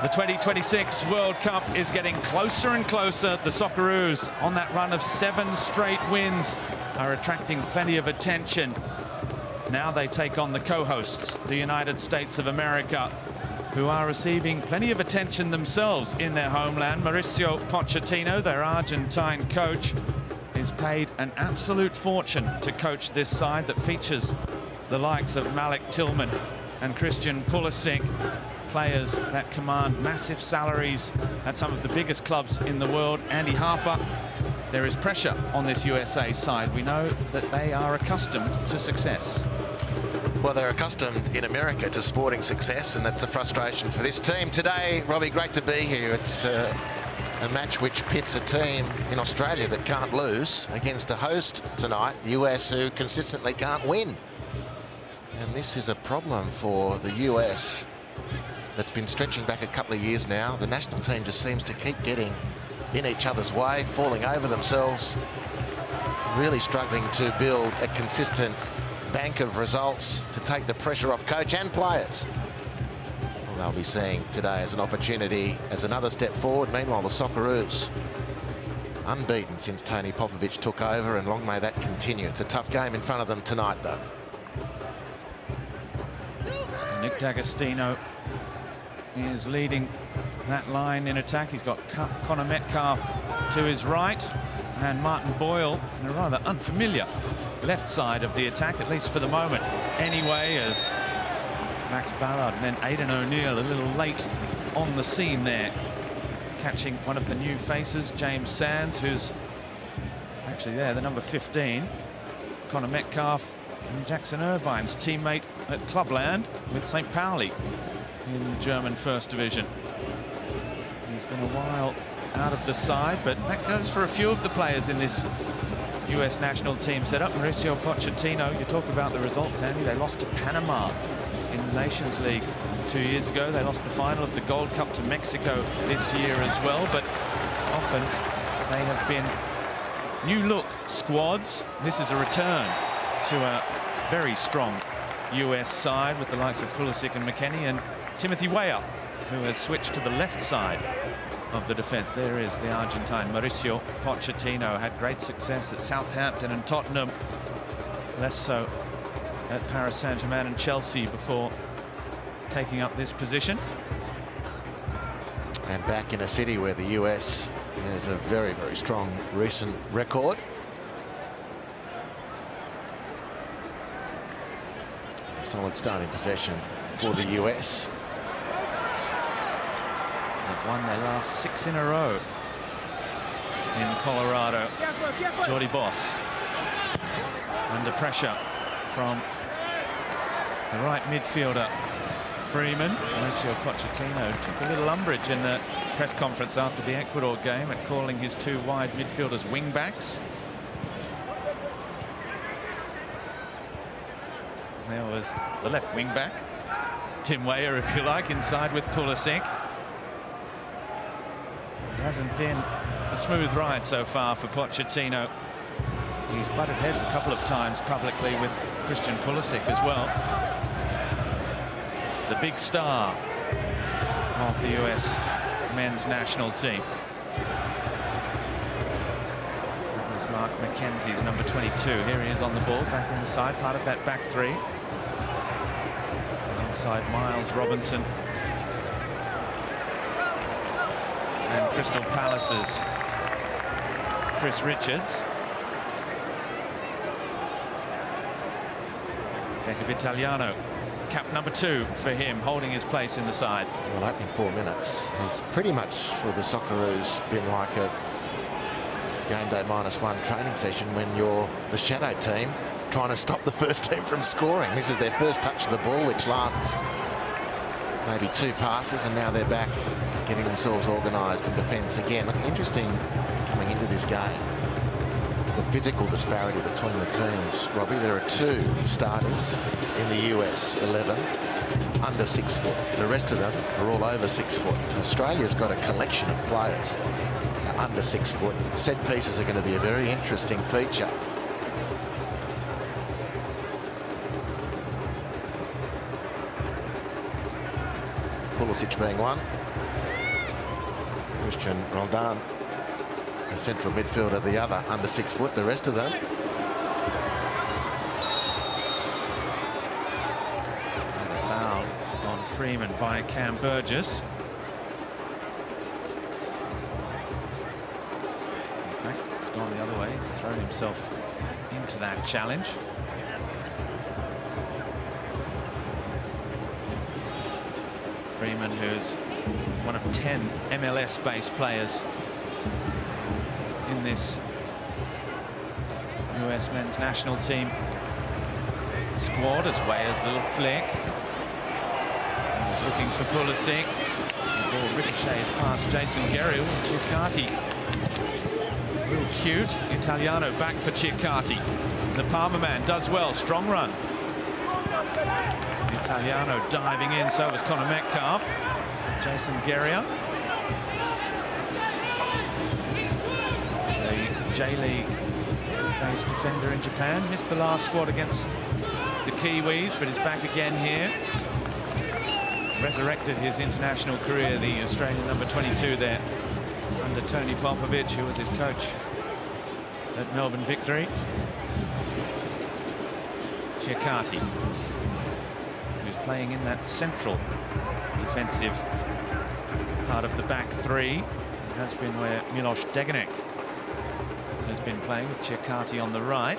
The 2026 World Cup is getting closer and closer. The Socceroos, on that run of 7 straight wins, are attracting plenty of attention. Now they take on the co-hosts, the United States of America, who are receiving plenty of attention themselves in their homeland. Mauricio Pochettino, their Argentine coach, is paid an absolute fortune to coach this side that features the likes of Malik Tillman and Christian Pulisic, players that command massive salaries at some of the biggest clubs in the world. Andy Harper, there is pressure on this USA side. We know that they are accustomed to success. Well, they're accustomed in America to sporting success, and that's the frustration for this team today. Robbie, great to be here. It's a match which pits a team in Australia that can't lose against a host tonight, the US, who consistently can't win. And this is a problem for the US that's been stretching back a couple of years now. The national team just seems to keep getting in each other's way, falling over themselves, really struggling to build a consistent bank of results to take the pressure off coach and players. Well, they'll be seeing today as an opportunity, as another step forward. Meanwhile, the Socceroos, unbeaten since Tony Popovic took over, and long may that continue. It's a tough game in front of them tonight, though. Nick D'Agostino is leading that line in attack. He's got Connor Metcalf to his right and Martin Boyle in a rather unfamiliar left side of the attack, at least for the moment. Anyway, as Max Ballard and then Aidan O'Neill a little late on the scene there, catching one of the new faces, James Sands, who's actually there, the number 15. Connor Metcalf and Jackson Irvine's teammate at Clubland with St. Pauli in the German First Division. He's been a while out of the side, but that goes for a few of the players in this US national team setup. Mauricio Pochettino, you talk about the results, Andy. They lost to Panama in the Nations League 2 years ago. They lost the final of the Gold Cup to Mexico this year as well, but often they have been new look squads. This is a return to a very strong US side with the likes of Pulisic and McKennie, and Timothy Weah, who has switched to the left side of the defense. There is the Argentine Mauricio Pochettino. Had great success at Southampton and Tottenham, less so at Paris Saint-Germain and Chelsea before taking up this position. And back in a city where the US has a very, very strong recent record. Solid starting possession for the US. They've won their last 6 in a row in Colorado. Jordi Boss under pressure from the right midfielder Freeman. Mauricio Pochettino took a little umbrage in the press conference after the Ecuador game at calling his 2 wide midfielders wing-backs. There was the left wing-back, Tim Weah, if you like, inside with Pulisic. It hasn't been a smooth ride so far for Pochettino. He's butted heads a couple of times publicly with Christian Pulisic as well. The big star of the US men's national team. That was Mark McKenzie, the number 22. Here he is on the ball, back in the side, part of that back 3. Alongside Miles Robinson and Crystal Palace's Chris Richards. Jacob Italiano, cap number 2 for him, holding his place in the side. Well, opening 4 minutes has pretty much for the Socceroos been like a game day -1 training session when you're the shadow team trying to stop the first team from scoring. This is their first touch of the ball, which lasts maybe 2 passes, and now they're back getting themselves organised in defence again. Look, interesting coming into this game, the physical disparity between the teams. Robbie, there are 2 starters in the US 11 under 6 foot. The rest of them are all over 6 foot. Australia's got a collection of players under 6 foot. Set pieces are going to be a very interesting feature. Pulisic being one. Christian Roldan, the central midfielder, the other under 6 foot. The rest of them. There's a foul on Freeman by Cam Burgess. In fact, it's gone the other way. He's thrown himself into that challenge. Freeman, who's one of 10 MLS-based players in this US men's national team squad, as Weah's little flick. He was looking for Pulisic. The ball ricochets past Jason Guerrero. Chickati, real cute. Italiano back for Chickati. The Parma man does well, strong run. Italiano diving in, so was Connor Metcalf. Jason Guerrero, the J-League based defender in Japan, missed the last squad against the Kiwis, but is back again here. Resurrected his international career, the Australian number 22 there, under Tony Popovich, who was his coach at Melbourne Victory. Chickati, who's playing in that central defensive part of the back three. It has been where Miloš Degenek has been playing, with Chickati on the right.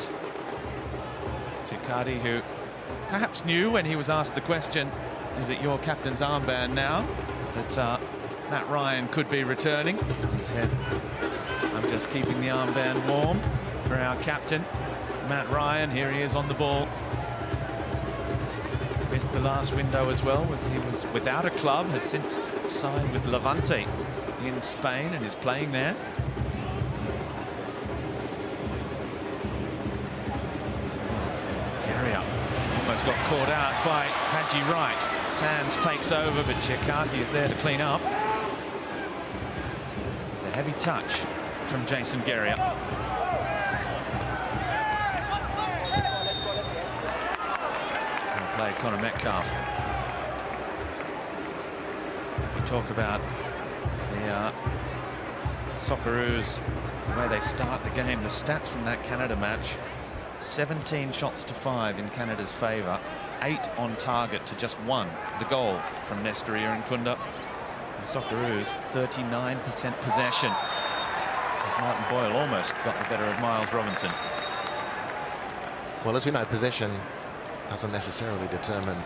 Chickati, who perhaps knew when he was asked the question, is it your captain's armband now, that Matt Ryan could be returning. He said, I'm just keeping the armband warm for our captain, Matt Ryan. Here he is on the ball. Missed the last window as well, as he was without a club, has since signed with Levante in Spain and is playing there. Guerrero almost got caught out by Haji Wright. Sands takes over, but Chickati is there to clean up. It's a heavy touch from Jason Guerrero. Play Connor Metcalf. We talk about the Socceroos, the way they start the game. The stats from that Canada match: 17 shots to 5 in Canada's favour, 8 on target to just 1, the goal from Nestor Irankunda. The Socceroos 39% possession, as Martin Boyle almost got the better of Miles Robinson. Well, as we know, possession doesn't necessarily determine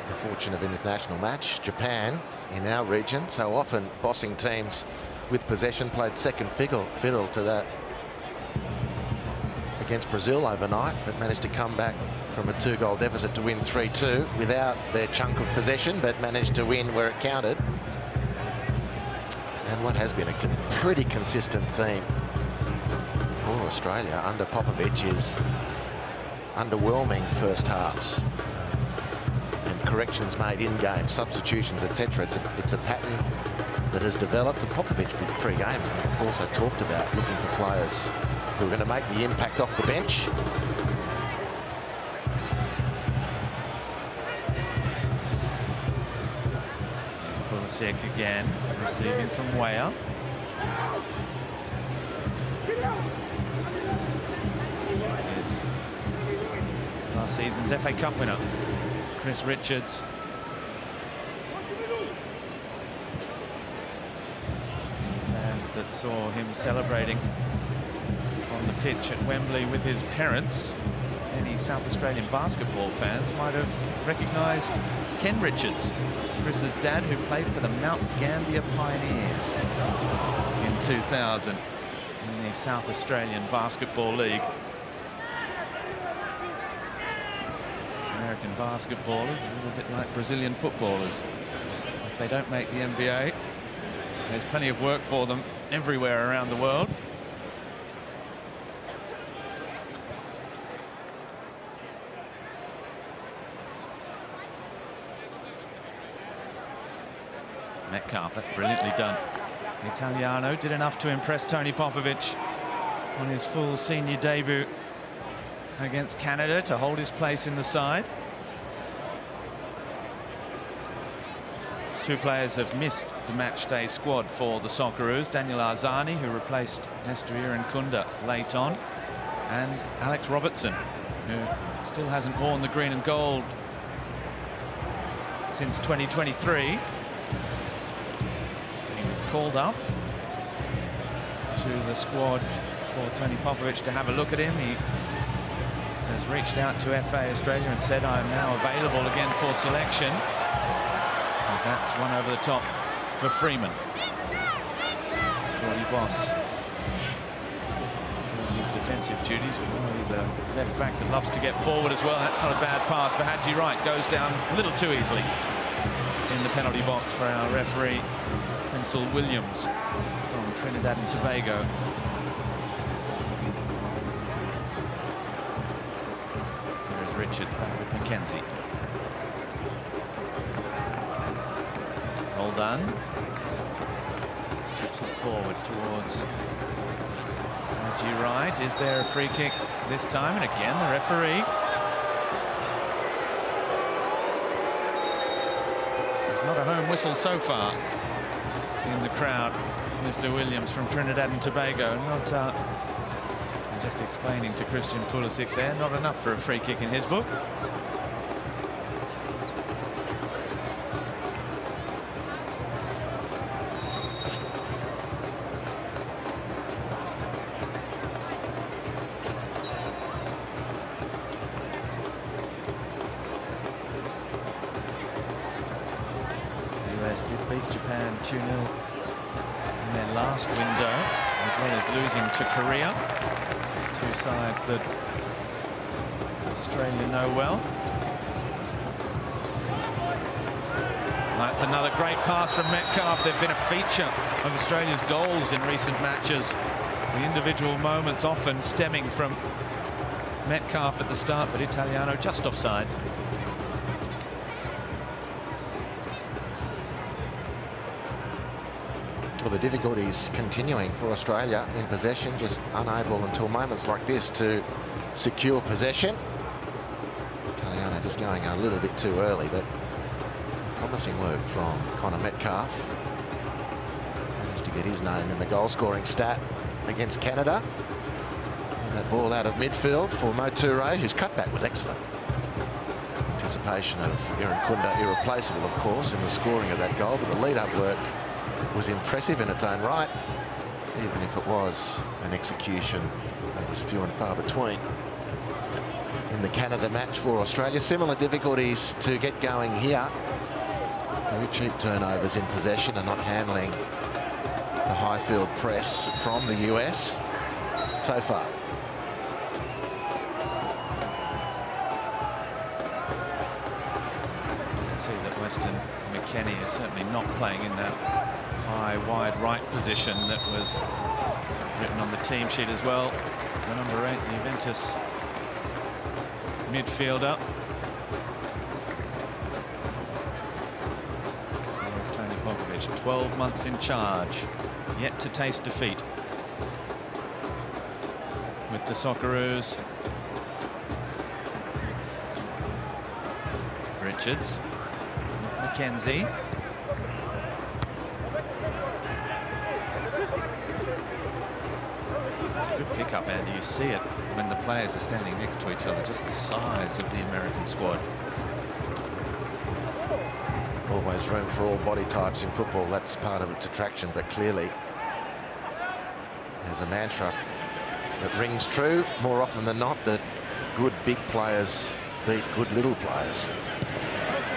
the fortune of an international match. Japan, in our region, so often bossing teams with possession, played second fiddle to that against Brazil overnight, but managed to come back from a 2-goal deficit to win 3-2 without their chunk of possession, but managed to win where it counted. And what has been a pretty consistent theme for Australia under Popovich is underwhelming first halves, and corrections made in game, substitutions, etc. It's a pattern that has developed, and Popovich pre-game also talked about looking for players who are going to make the impact off the bench. Here's Pulisic again, receiving from Weah. Last season's FA Cup winner, Chris Richards. Fans that saw him celebrating on the pitch at Wembley with his parents, any South Australian basketball fans might have recognised Ken Richards, Chris's dad, who played for the Mount Gambier Pioneers in 2000 in the South Australian Basketball League. American basketballers, a little bit like Brazilian footballers. If they don't make the NBA, there's plenty of work for them everywhere around the world. Metcalf, that's brilliantly done. Italiano did enough to impress Tony Popovich on his full senior debut against Canada to hold his place in the side. Two players have missed the match day squad for the Socceroos. Daniel Arzani, who replaced Nestor Irankunda late on, and Alex Robertson, who still hasn't worn the green and gold since 2023. He was called up to the squad for Tony Popovic to have a look at him. He has reached out to FA Australia and said, "I'm now available again for selection," as that's one over the top for Freeman. Jordy Boss doing his defensive duties. We know he's a left back that loves to get forward as well. That's not a bad pass for Haji Wright. Goes down a little too easily in the penalty box for our referee, Pencil Williams from Trinidad and Tobago. There's Richards back with McKenzie. Roldan chips it forward towards Haji Wright. Is there a free kick this time? And again, the referee. There's not a home whistle so far in the crowd. Mr. Williams from Trinidad and Tobago. Not I'm just explaining to Christian Pulisic there, not enough for a free kick in his book. Did beat Japan 2-0 in their last window, as well as losing to Korea. Two sides that Australia know well. That's another great pass from Metcalf. They've been a feature of Australia's goals in recent matches. The individual moments often stemming from Metcalf at the start, but Italiano just offside. Well, the difficulties continuing for Australia in possession, just unable until moments like this to secure possession. Italiano just going a little bit too early, but promising work from Connor Metcalf. Managed to get his name in the goal-scoring stat against Canada. And that ball out of midfield for Mo Toure, whose cutback was excellent. Anticipation of Irankunda, irreplaceable, of course, in the scoring of that goal, but the lead-up work was impressive in its own right, even if it was an execution that was few and far between. In the Canada match for Australia, similar difficulties to get going here. Very cheap turnovers in possession and not handling the high field press from the US so far. You can see that Weston McKennie is certainly not playing in that high, wide right position that was written on the team sheet as well. The number 8, the Juventus midfielder. There's Tony Popovic, 12 months in charge, yet to taste defeat with the Socceroos. Richards with McKenzie. Good pick-up, Andy. You see it when the players are standing next to each other, just the size of the American squad. Always room for all body types in football. That's part of its attraction, but clearly there's a mantra that rings true more often than not, that good big players beat good little players.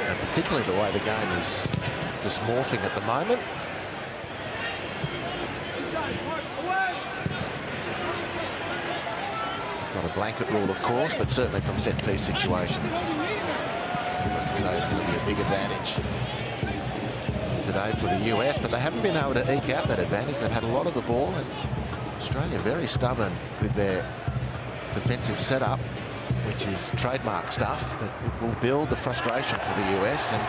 And particularly the way the game is just morphing at the moment. Not a blanket rule, of course, but certainly from set-piece situations, needless to say, is going to be a big advantage today for the US, but they haven't been able to eke out that advantage. They've had a lot of the ball, and Australia very stubborn with their defensive setup, which is trademark stuff, but it will build the frustration for the US. And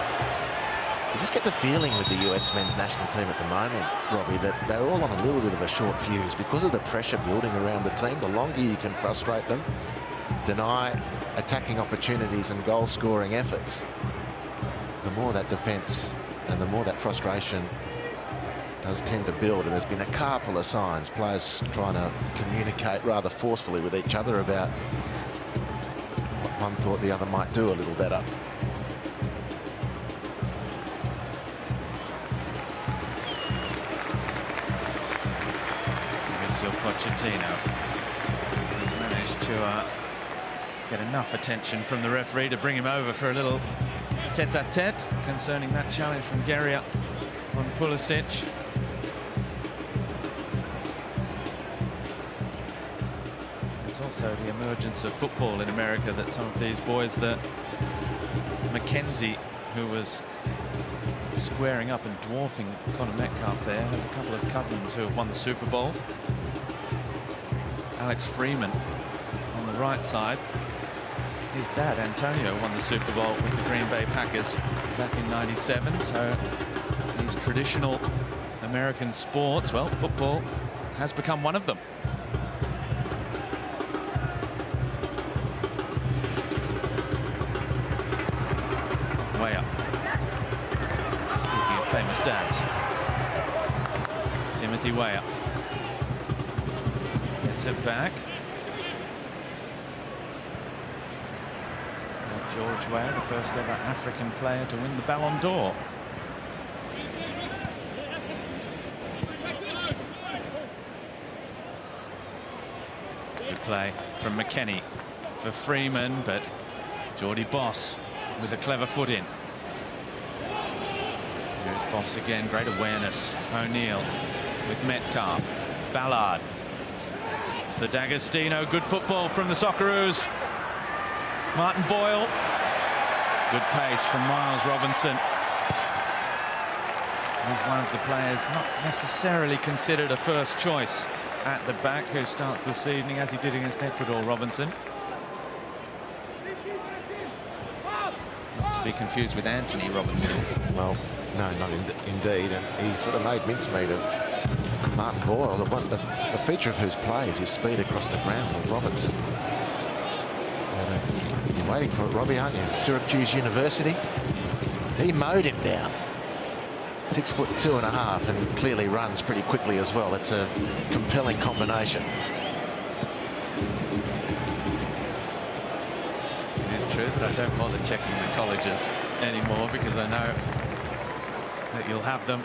you just get the feeling with the US men's national team at the moment, Robbie, that they're all on a little bit of a short fuse because of the pressure building around the team. The longer you can frustrate them, deny attacking opportunities and goal-scoring efforts, the more that defence and the more that frustration does tend to build. And there's been a couple of signs, players trying to communicate rather forcefully with each other about what one thought the other might do a little better. Pochettino has managed to get enough attention from the referee to bring him over for a little tete-a-tete concerning that challenge from Guerrier on Pulisic. It's also the emergence of football in America that some of these boys, that McKenzie, who was squaring up and dwarfing Conor Metcalf there, has a couple of cousins who have won the Super Bowl. Alex Freeman on the right side. His dad, Antonio, won the Super Bowl with the Green Bay Packers back in '97. So these traditional American sports, well, football has become one of them. Way up. Speaking of famous dads, Timothy Weah gets it back. And George Weah, the first ever African player to win the Ballon d'Or. Good play from McKennie for Freeman, but Geordie Boss with a clever foot in. Here's Boss again, great awareness. O'Neill with Metcalf. Ballard for D'Agostino, good football from the Socceroos. Martin Boyle, good pace from Miles Robinson. He's one of the players not necessarily considered a first choice at the back who starts this evening, as he did against Ecuador, Robinson. Not to be confused with Anthony Robinson. Well, no, not indeed. And he sort of made mincemeat of Martin Boyle, the feature of whose play is his speed across the ground with Robinson. And you're waiting for it, Robbie, aren't you? Syracuse University. He mowed him down. 6'2½", and clearly runs pretty quickly as well. It's a compelling combination. It is true that I don't bother checking the colleges anymore, because I know that you'll have them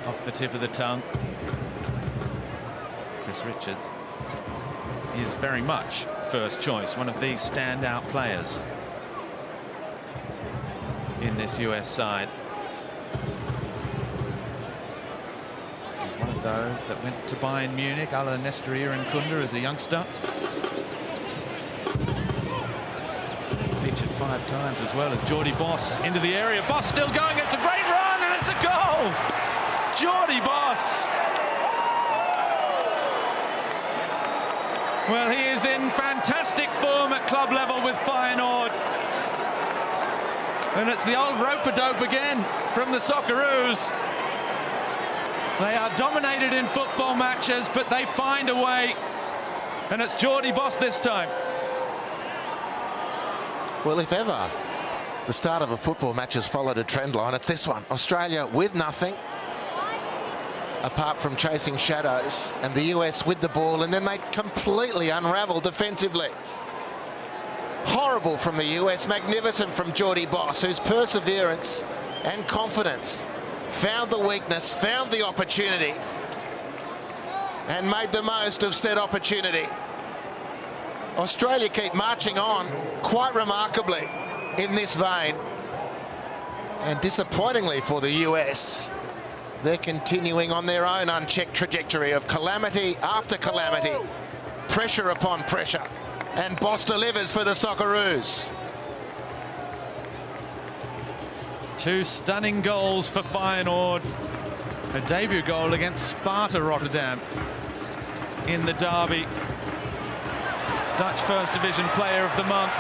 off the tip of the tongue. Chris Richards is very much first choice, one of these standout players in this US side. He's one of those that went to Bayern Munich, a la Nestor Irankunda, as a youngster. Featured 5 times, as well as Geordie Boss into the area. Boss still going, it's a great run, and it's a goal! Geordie Boss! Well, he is in fantastic form at club level with Feyenoord. And it's the old rope-a-dope again from the Socceroos. They are dominated in football matches, but they find a way. And it's Geordie Boss this time. Well, if ever the start of a football match has followed a trend line, it's this one. Australia with nothing, apart from chasing shadows, and the US with the ball, and then they completely unravel defensively. Horrible from the US, magnificent from Geordie Boss, whose perseverance and confidence found the weakness, found the opportunity, and made the most of said opportunity. Australia keep marching on quite remarkably in this vein, and disappointingly for the US, they're continuing on their own unchecked trajectory of calamity after calamity, pressure upon pressure, and Boss delivers for the Socceroos. 2 stunning goals for Feyenoord. A debut goal against Sparta Rotterdam in the derby. Dutch First Division Player of the Month.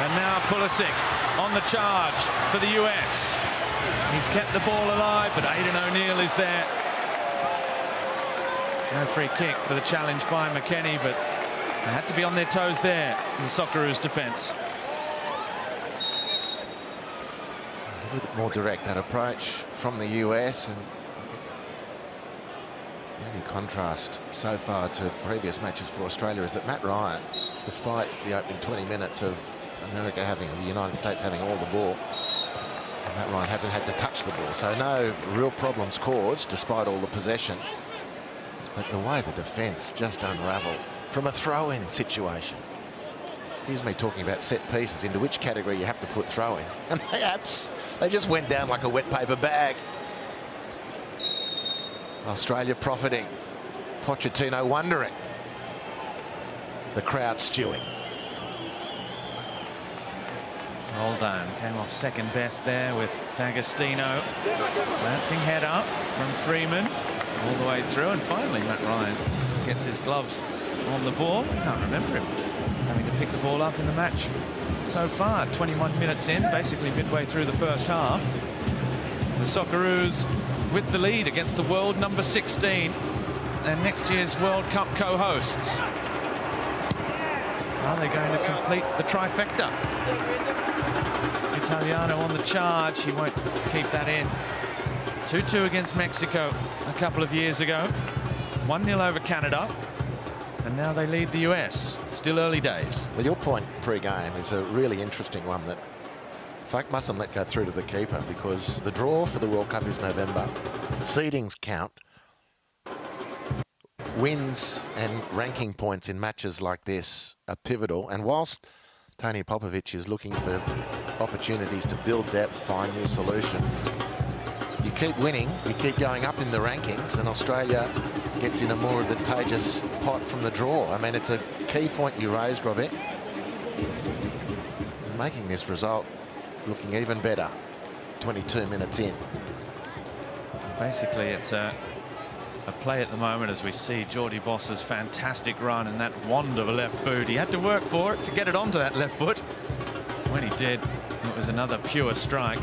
And now Pulisic on the charge for the US. He's kept the ball alive, but Aidan O'Neill is there. No free kick for the challenge by McKennie, but they had to be on their toes there, the Socceroos defence. a little bit more direct, that approach from the US, and it's the only contrast so far to previous matches for Australia is that Matt Ryan, despite the opening 20 minutes of the United States having all the ball, Matt Ryan hasn't had to touch the ball, so no real problems caused despite all the possession. But the way the defence just unravelled from a throw-in situation. Here's me talking about set pieces, into which category you have to put throw-in. And they just went down like a wet paper bag. Australia profiting. Pochettino wondering. The crowd stewing. Roldan came off second best there with D'Agostino. Glancing header from Freeman all the way through, and finally Matt Ryan gets his gloves on the ball. I can't remember him having to pick the ball up in the match so far. 21 minutes in, basically midway through the first half. The Socceroos with the lead against the world number 16 and next year's World Cup co-hosts. Are they going to complete the trifecta? Italiano on the charge, he won't keep that in. 2-2 against Mexico a couple of years ago. 1-0 over Canada. And now they lead the US. Still early days. Well, your point pre-game is a really interesting one that folk mustn't let go through to the keeper, because the draw for the World Cup is November. Seedings count. Wins and ranking points in matches like this are pivotal. And whilst Tony Popovic is looking for opportunities to build depth, find new solutions, you keep winning, you keep going up in the rankings, and Australia gets in a more advantageous pot from the draw. I mean, it's a key point you raised, Robbie. Making this result looking even better 22 minutes in. Basically, it's a play at the moment as we see Jordy Boss's fantastic run and that wand of a left boot. He had to work for it to get it onto that left foot. When he did, it was another pure strike.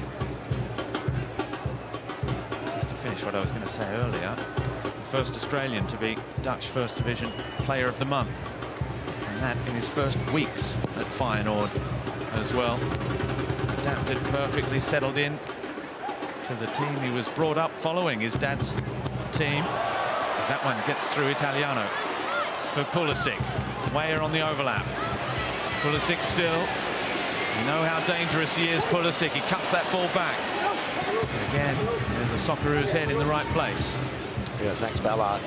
Just to finish what I was going to say earlier, the first Australian to be Dutch First Division Player of the Month, and that in his first weeks at Feyenoord as well. Adapted perfectly, settled in to the team he was brought up following, his dad's team. As that one gets through Italiano for Pulisic. Weyer on the overlap. Pulisic still. You know how dangerous he is, Pulisic. He cuts that ball back. Again, there's a Socceroos head in the right place. Here's Max Ballard.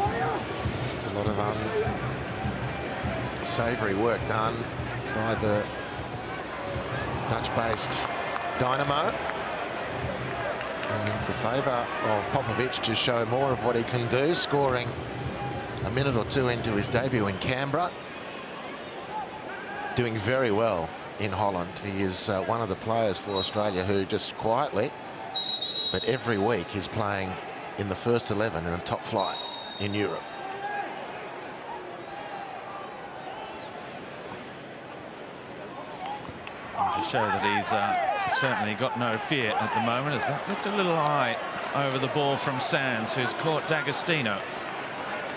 Just a lot of unsavoury work done by the Dutch-based Dynamo. And the favour of Popovic to show more of what he can do, scoring a minute or two into his debut in Canberra. Doing very well in Holland. He is one of the players for Australia who just quietly, but every week, is playing in the first 11 in a top flight in Europe. And to show that he's certainly got no fear at the moment, as that looked a little high over the ball from Sands, who's caught D'Agostino.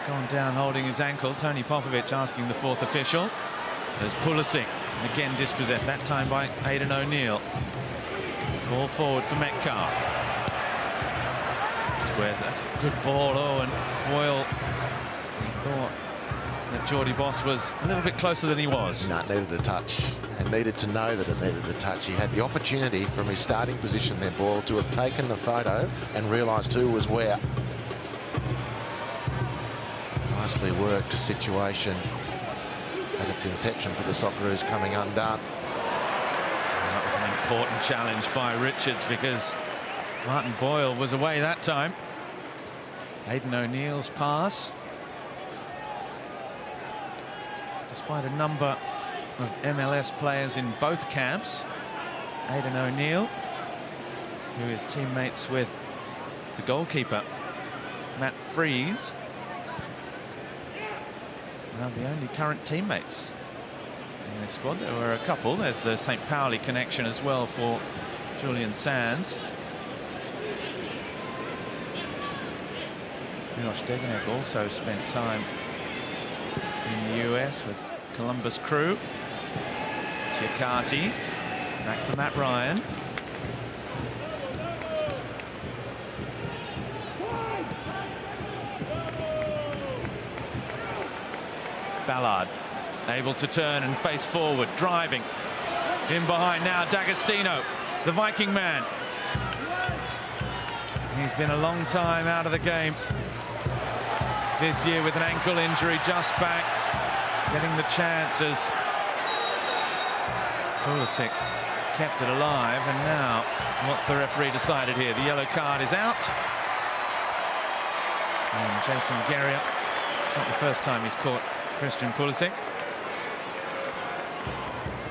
Gone down holding his ankle. Tony Popovic asking the fourth official. As Pulisic again dispossessed, that time by Aidan O'Neill. Ball forward for Metcalf. Squares, that's a good ball. Oh, and Boyle, he thought that Jordy Boss was a little bit closer than he was. No, it needed a touch, and needed to know that it needed the touch. He had the opportunity from his starting position there, Boyle, to have taken the photo and realised who was where. Nicely worked situation at its inception for the Socceroos, coming undone. That was an important challenge by Richards, because Martin Boyle was away that time. Aidan O'Neill's pass. Despite a number of MLS players in both camps, Aidan O'Neill, who is teammates with the goalkeeper, Matt Freese, now the only current teammates in this squad. There were a couple. There's the St. Pauli connection as well for Julian Sands. Miloš Degenek also spent time in the US with Columbus Crew. Chiakati back for Matt Ryan. Ballard able to turn and face forward, driving. In behind now, D'Agostino, the Viking man. He's been a long time out of the game this year with an ankle injury, just back, getting the chances. Pulisic kept it alive, and now what's the referee decided here? The yellow card is out. And Jason Geria, it's not the first time he's caught Christian Pulisic.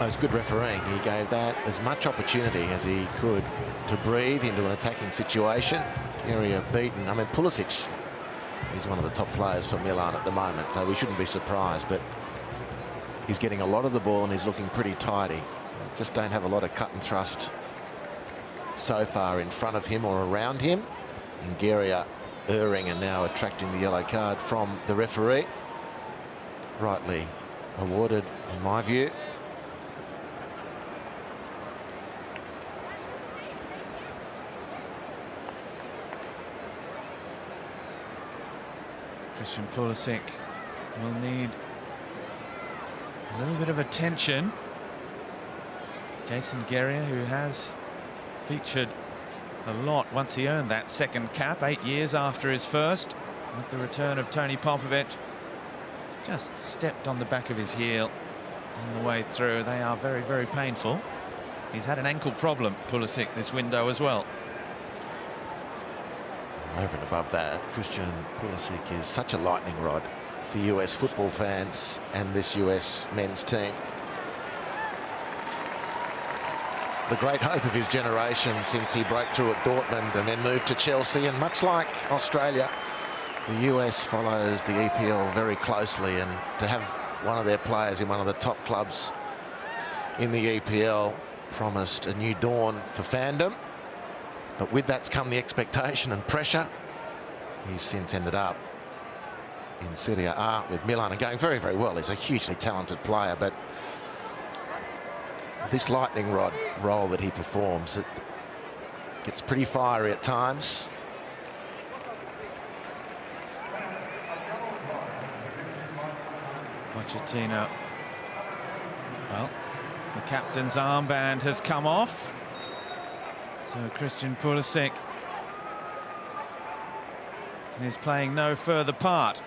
Oh, it's good refereeing. He gave that as much opportunity as he could to breathe into an attacking situation. Geria beaten. I mean, Pulisic is one of the top players for Milan at the moment, so we shouldn't be surprised, but he's getting a lot of the ball and he's looking pretty tidy. Just don't have a lot of cut and thrust so far in front of him or around him. And Geria erring and now attracting the yellow card from the referee. Rightly awarded, in my view. Christian Pulisic will need a little bit of attention. Jason Geria, who has featured a lot once he earned that second cap 8 years after his first, with the return of Tony Popovic, he's just stepped on the back of his heel on the way through. They are very, very painful. He's had an ankle problem, Pulisic, this window as well. Over and above that, Christian Pulisic is such a lightning rod for US football fans and this US men's team. The great hope of his generation since he broke through at Dortmund and then moved to Chelsea. And much like Australia, the US follows the EPL very closely, and to have one of their players in one of the top clubs in the EPL promised a new dawn for fandom. But with that's come the expectation and pressure. He's since ended up in Serie A with Milan and going very, very well. He's a hugely talented player, but this lightning rod role that he performs, it gets pretty fiery at times. Pochettino. Well, the captain's armband has come off. So Christian Pulisic is playing no further part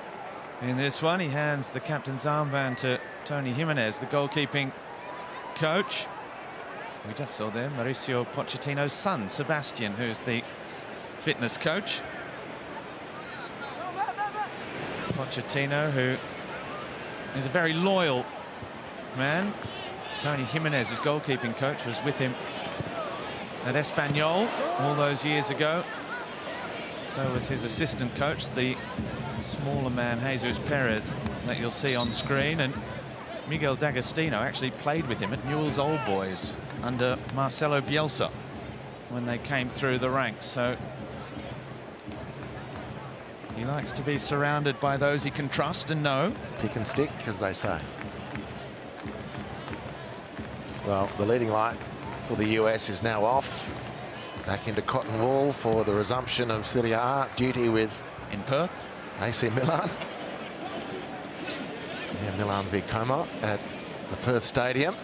in this one. He hands the captain's armband to Tony Jimenez, the goalkeeping coach. We just saw there Mauricio Pochettino's son, Sebastian, who's the fitness coach. Pochettino, who is a very loyal man. Tony Jimenez, his goalkeeping coach, was with him at Espanyol all those years ago. So was his assistant coach, the smaller man Jesus Perez, that you'll see on screen. And Miguel D'Agostino actually played with him at Newell's Old Boys under Marcelo Bielsa when they came through the ranks. So he likes to be surrounded by those he can trust and know. Pick and stick, as they say. Well, the leading light for the US is now off. Back into cotton wool for the resumption of Serie A duty with in Perth, AC Milan. Yeah, Milan v Como at the Perth Stadium.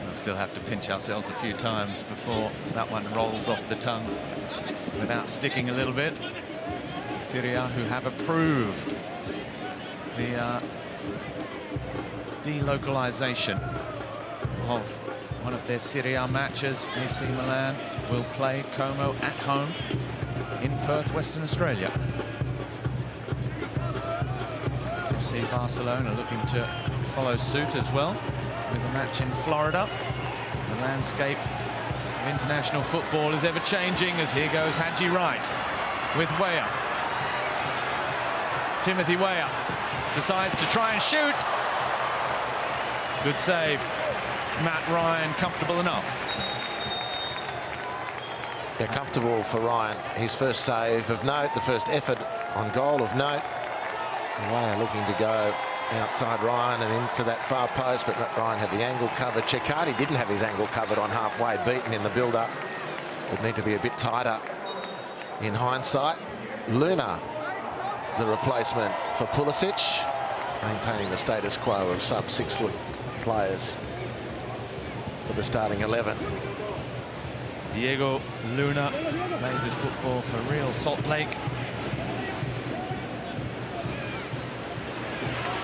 We'll still have to pinch ourselves a few times before that one rolls off the tongue without sticking a little bit. Serie A, who have approved the delocalization of one of their Serie A matches. AC Milan will play Como at home in Perth, Western Australia. FC Barcelona looking to follow suit as well with a match in Florida. The landscape of international football is ever changing, as here goes Haji Wright with Weah. Timothy Weah decides to try and shoot. Good save. Matt Ryan, comfortable enough. They're comfortable for Ryan. His first save of note, the first effort on goal of note. Weah looking to go outside Ryan and into that far post, but Ryan had the angle covered. Ceccardi didn't have his angle covered on halfway, beaten in the build-up. Would need to be a bit tighter in hindsight. Luna, the replacement for Pulisic, maintaining the status quo of sub-6 foot players for the starting 11. Diego Luna plays his football for Real Salt Lake.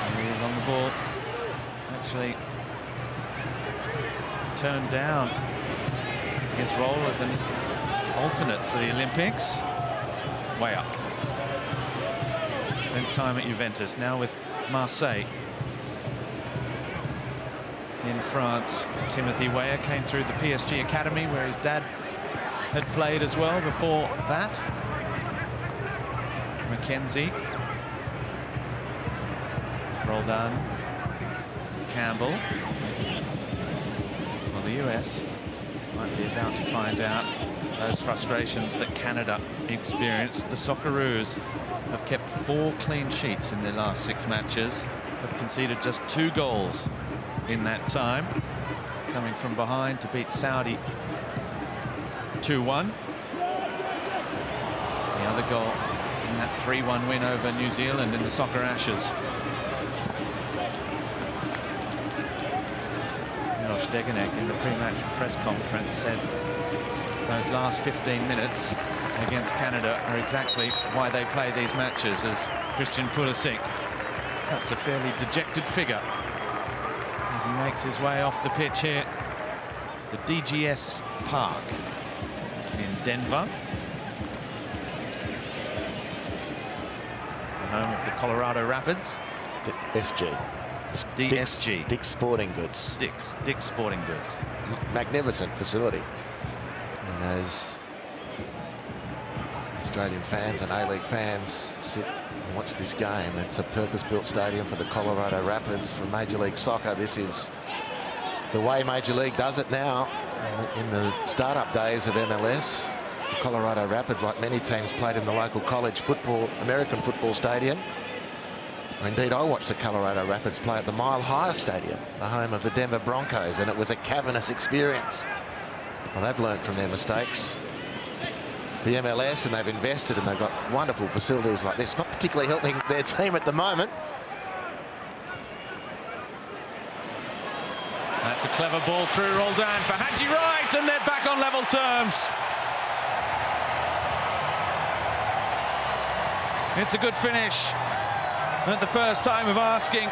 And he was on the ball, actually turned down his role as an alternate for the Olympics. Way up. Spent time at Juventus, now with Marseille. In France, Timothy Weah came through the PSG Academy, where his dad had played as well before that. McKenzie. Roldan. Campbell. Well, the US might be about to find out those frustrations that Canada experienced. The Socceroos have kept 4 clean sheets in their last 6 matches, have conceded just 2 goals in that time, coming from behind to beat Saudi 2-1. The other goal in that 3-1 win over New Zealand in the Soccer Ashes. Milos Degenek in the pre-match press conference said those last 15 minutes against Canada are exactly why they play these matches, as Christian Pulisic, that's a fairly dejected figure as he makes his way off the pitch here. The DGS Park in Denver, the home of the Colorado Rapids. SG. DSG. Dick's Sporting Goods. Dick's Sporting Goods. Magnificent facility. And as Australian fans and A-League fans sit and watch this game, it's a purpose-built stadium for the Colorado Rapids for Major League Soccer. This is the way Major League does it now. In the startup days of MLS, the Colorado Rapids, like many teams, played in the local college football, American football stadium. Or indeed, I watched the Colorado Rapids play at the Mile High Stadium, the home of the Denver Broncos, and it was a cavernous experience. Well, they've learned from their mistakes. The MLS, and they've invested, and they've got wonderful facilities like this, not particularly helping their team at the moment. That's a clever ball through Roldan for Haji Wright, and they're back on level terms. It's a good finish at the first time of asking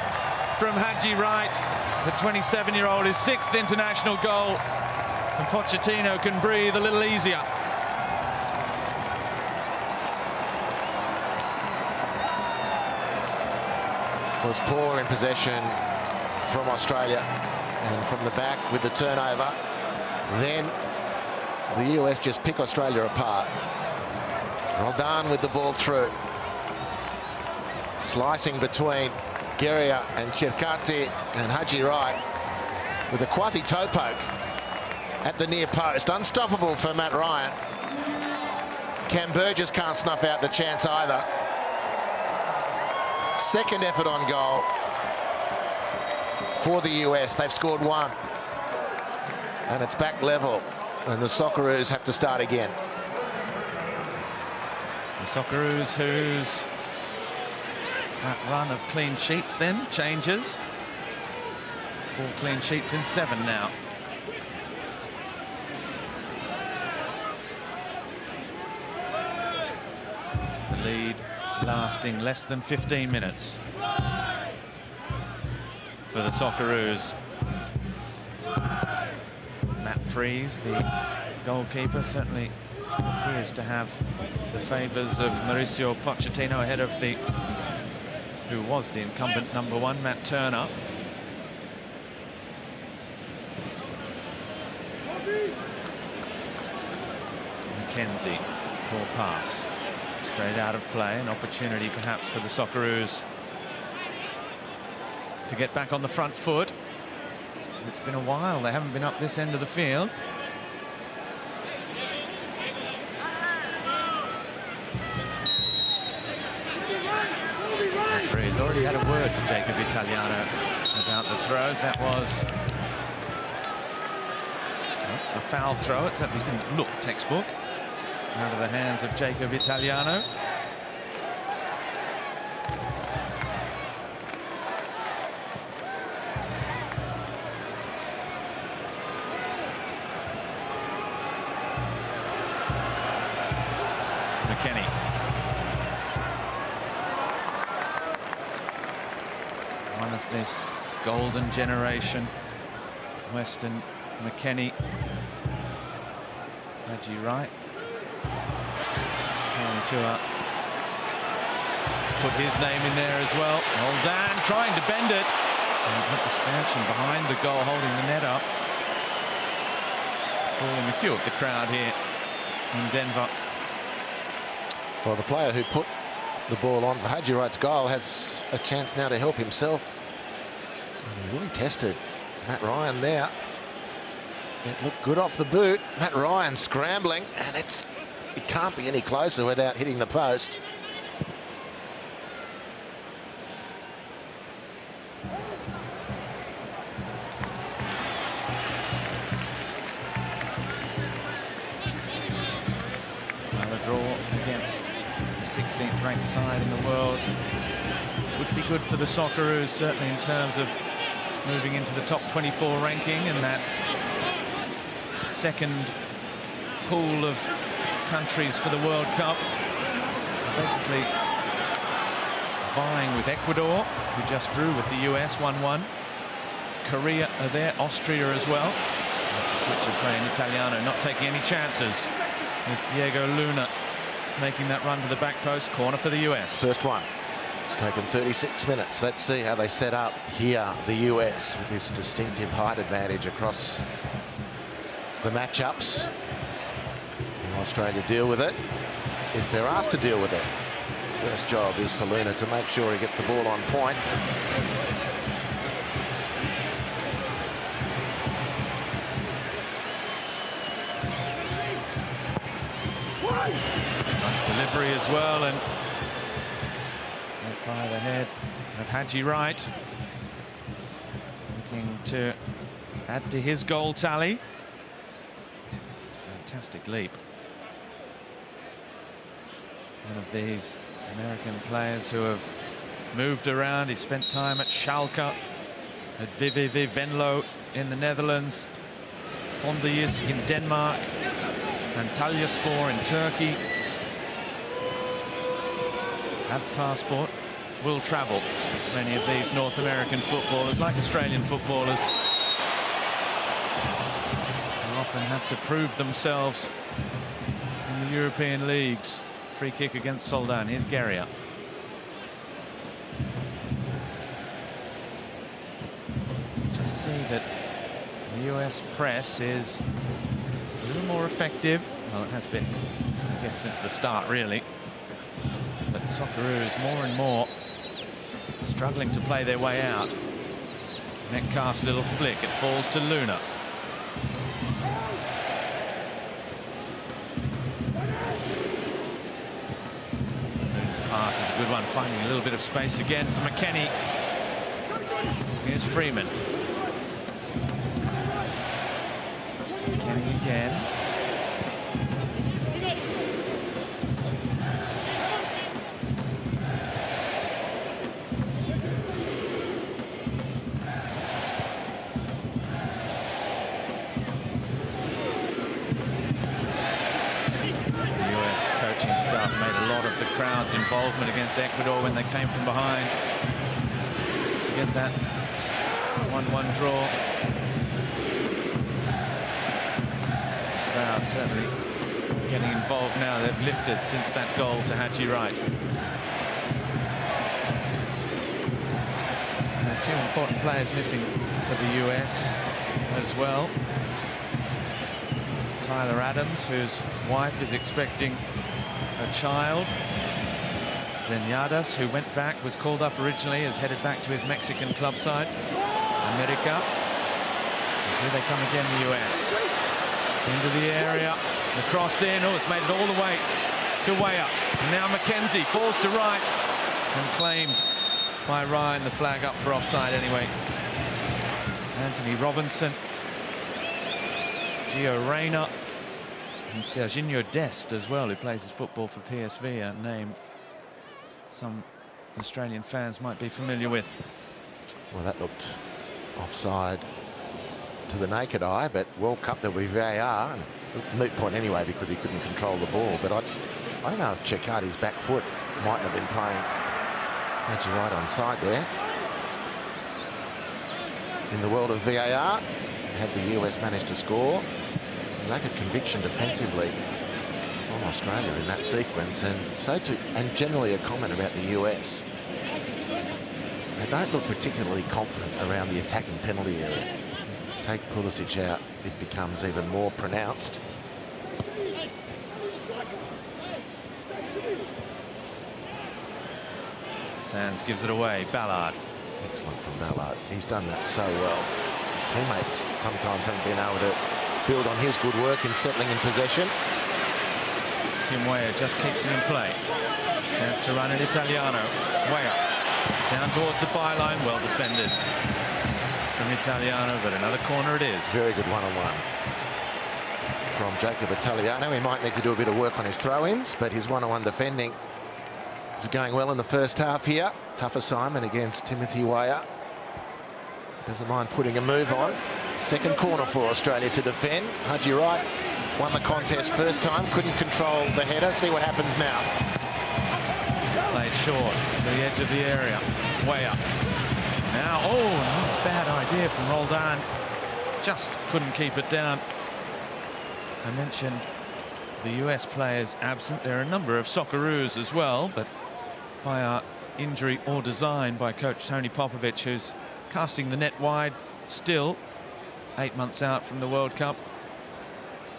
from Haji Wright. The 27-year-old, his 6th international goal, and Pochettino can breathe a little easier. Was poor in possession from Australia, and from the back with the turnover. Then the US just pick Australia apart. Roldan with the ball through. Slicing between Guerra and Chirkati, and Haji Wright with a quasi-toe poke at the near post. Unstoppable for Matt Ryan. Cam Burgess can't snuff out the chance either. Second effort on goal for the US. They've scored 1. And it's back level. And the Socceroos have to start again. The Socceroos, whose that run of clean sheets then changes. 4 clean sheets in 7 now. The lead lasting less than 15 minutes for the Socceroos. Matt Freese, the goalkeeper, certainly appears to have the favours of Mauricio Pochettino ahead of the who was the incumbent #1, Matt Turner. McKenzie, poor pass. Straight out of play, an opportunity perhaps for the Socceroos to get back on the front foot. It's been a while, they haven't been up this end of the field. Referee's already had a word to Jacob Italiano about the throws. That was a foul throw. It certainly didn't look textbook out of the hands of Jacob Italiano. golden generation. Weston, McKennie, Haji Wright. Trying to put his name in there as well. Roldan trying to bend it. And got the stanchion behind the goal, holding the net up. Fooling a few of the crowd here in Denver. Well, the player who put the ball on for Haji Wright's goal has a chance now to help himself. And he really tested Matt Ryan there. It looked good off the boot. Matt Ryan scrambling, and it can't be any closer without hitting the post. Well, a draw against the 16th ranked side in the world would be good for the Socceroos, certainly in terms of moving into the top 24 ranking and that second pool of countries for the World Cup. Basically vying with Ecuador, who just drew with the US 1-1. Korea are there, Austria as well. As the switch of play in Italiano, not taking any chances, with Diego Luna making that run to the back post. Corner for the US. First one. It's taken 36 minutes. Let's see how they set up here, the US, with this distinctive height advantage across the matchups. How Australia deal with it, if they're asked to deal with it. First job is for Luna to make sure he gets the ball on point. Nice delivery as well, and by the head of Haji Wright, looking to add to his goal tally. Fantastic leap. One of these American players who have moved around. He spent time at Schalke, at VVV Venlo in the Netherlands, Sonderjysk in Denmark, Antalyaspor in Turkey. Have passport, will travel. Many of these North American footballers, like Australian footballers, often have to prove themselves in the European leagues. Free kick against Soldan. Here's Guerrier. Just see that the US press is a little more effective. Well, it has been, I guess, since the start, really. But the Socceroos more and more struggling to play their way out. Metcalf's little flick, it falls to Luna. Luna's pass is a good one, finding a little bit of space again for McKennie. Here's Freeman. McKennie again. Staff made a lot of the crowd's involvement against Ecuador when they came from behind to get that 1-1 draw. The crowd certainly getting involved now. They've lifted since that goal to Haji Wright. And a few important players missing for the US as well. Tyler Adams, whose wife is expecting a child. Zenyadas, who went back, was called up originally, has headed back to his Mexican club side, America. As here they come again, the US. Into the area, the cross in, oh, it's made it all the way to Weah. And now McKenzie falls to right and claimed by Ryan, the flag up for offside anyway. Anthony Robinson, Gio Reyna, and Serginho Dest as well, who plays his football for PSV, a name some Australian fans might be familiar with. Well, that looked offside to the naked eye, but World Cup there'll be VAR. Moot point anyway because he couldn't control the ball. But I don't know if Cecchetti's back foot might have been playing Haji Wright on side there. in the world of VAR. Had the US managed to score. Lack of conviction defensively from Australia in that sequence, and generally a comment about the US. They don't look particularly confident around the attacking penalty area. Take Pulisic out, it becomes even more pronounced. Sands gives it away. Ballard. Excellent from Ballard. He's done that so well. His teammates sometimes haven't been able to build on his good work in settling in possession. Tim Weah just keeps it in play. Chance to run in Italiano. Weah down towards the byline. Well defended from Italiano, but another corner it is. Very good one-on-one from Jacob Italiano. He might need to do a bit of work on his throw-ins, but his one-on-one defending is going well in the first half here. Tough assignment against Timothy Weah. Doesn't mind putting a move on. Second corner for Australia to defend. Haji Wright won the contest first time, couldn't control the header. See what happens now. It's played short to the edge of the area. Weah. Now, oh, not a bad idea from Roldan. Just couldn't keep it down. I mentioned the US players absent. There are a number of Socceroos as well, but by our injury or design by coach Tony Popovic, who's casting the net wide still, 8 months out from the World Cup.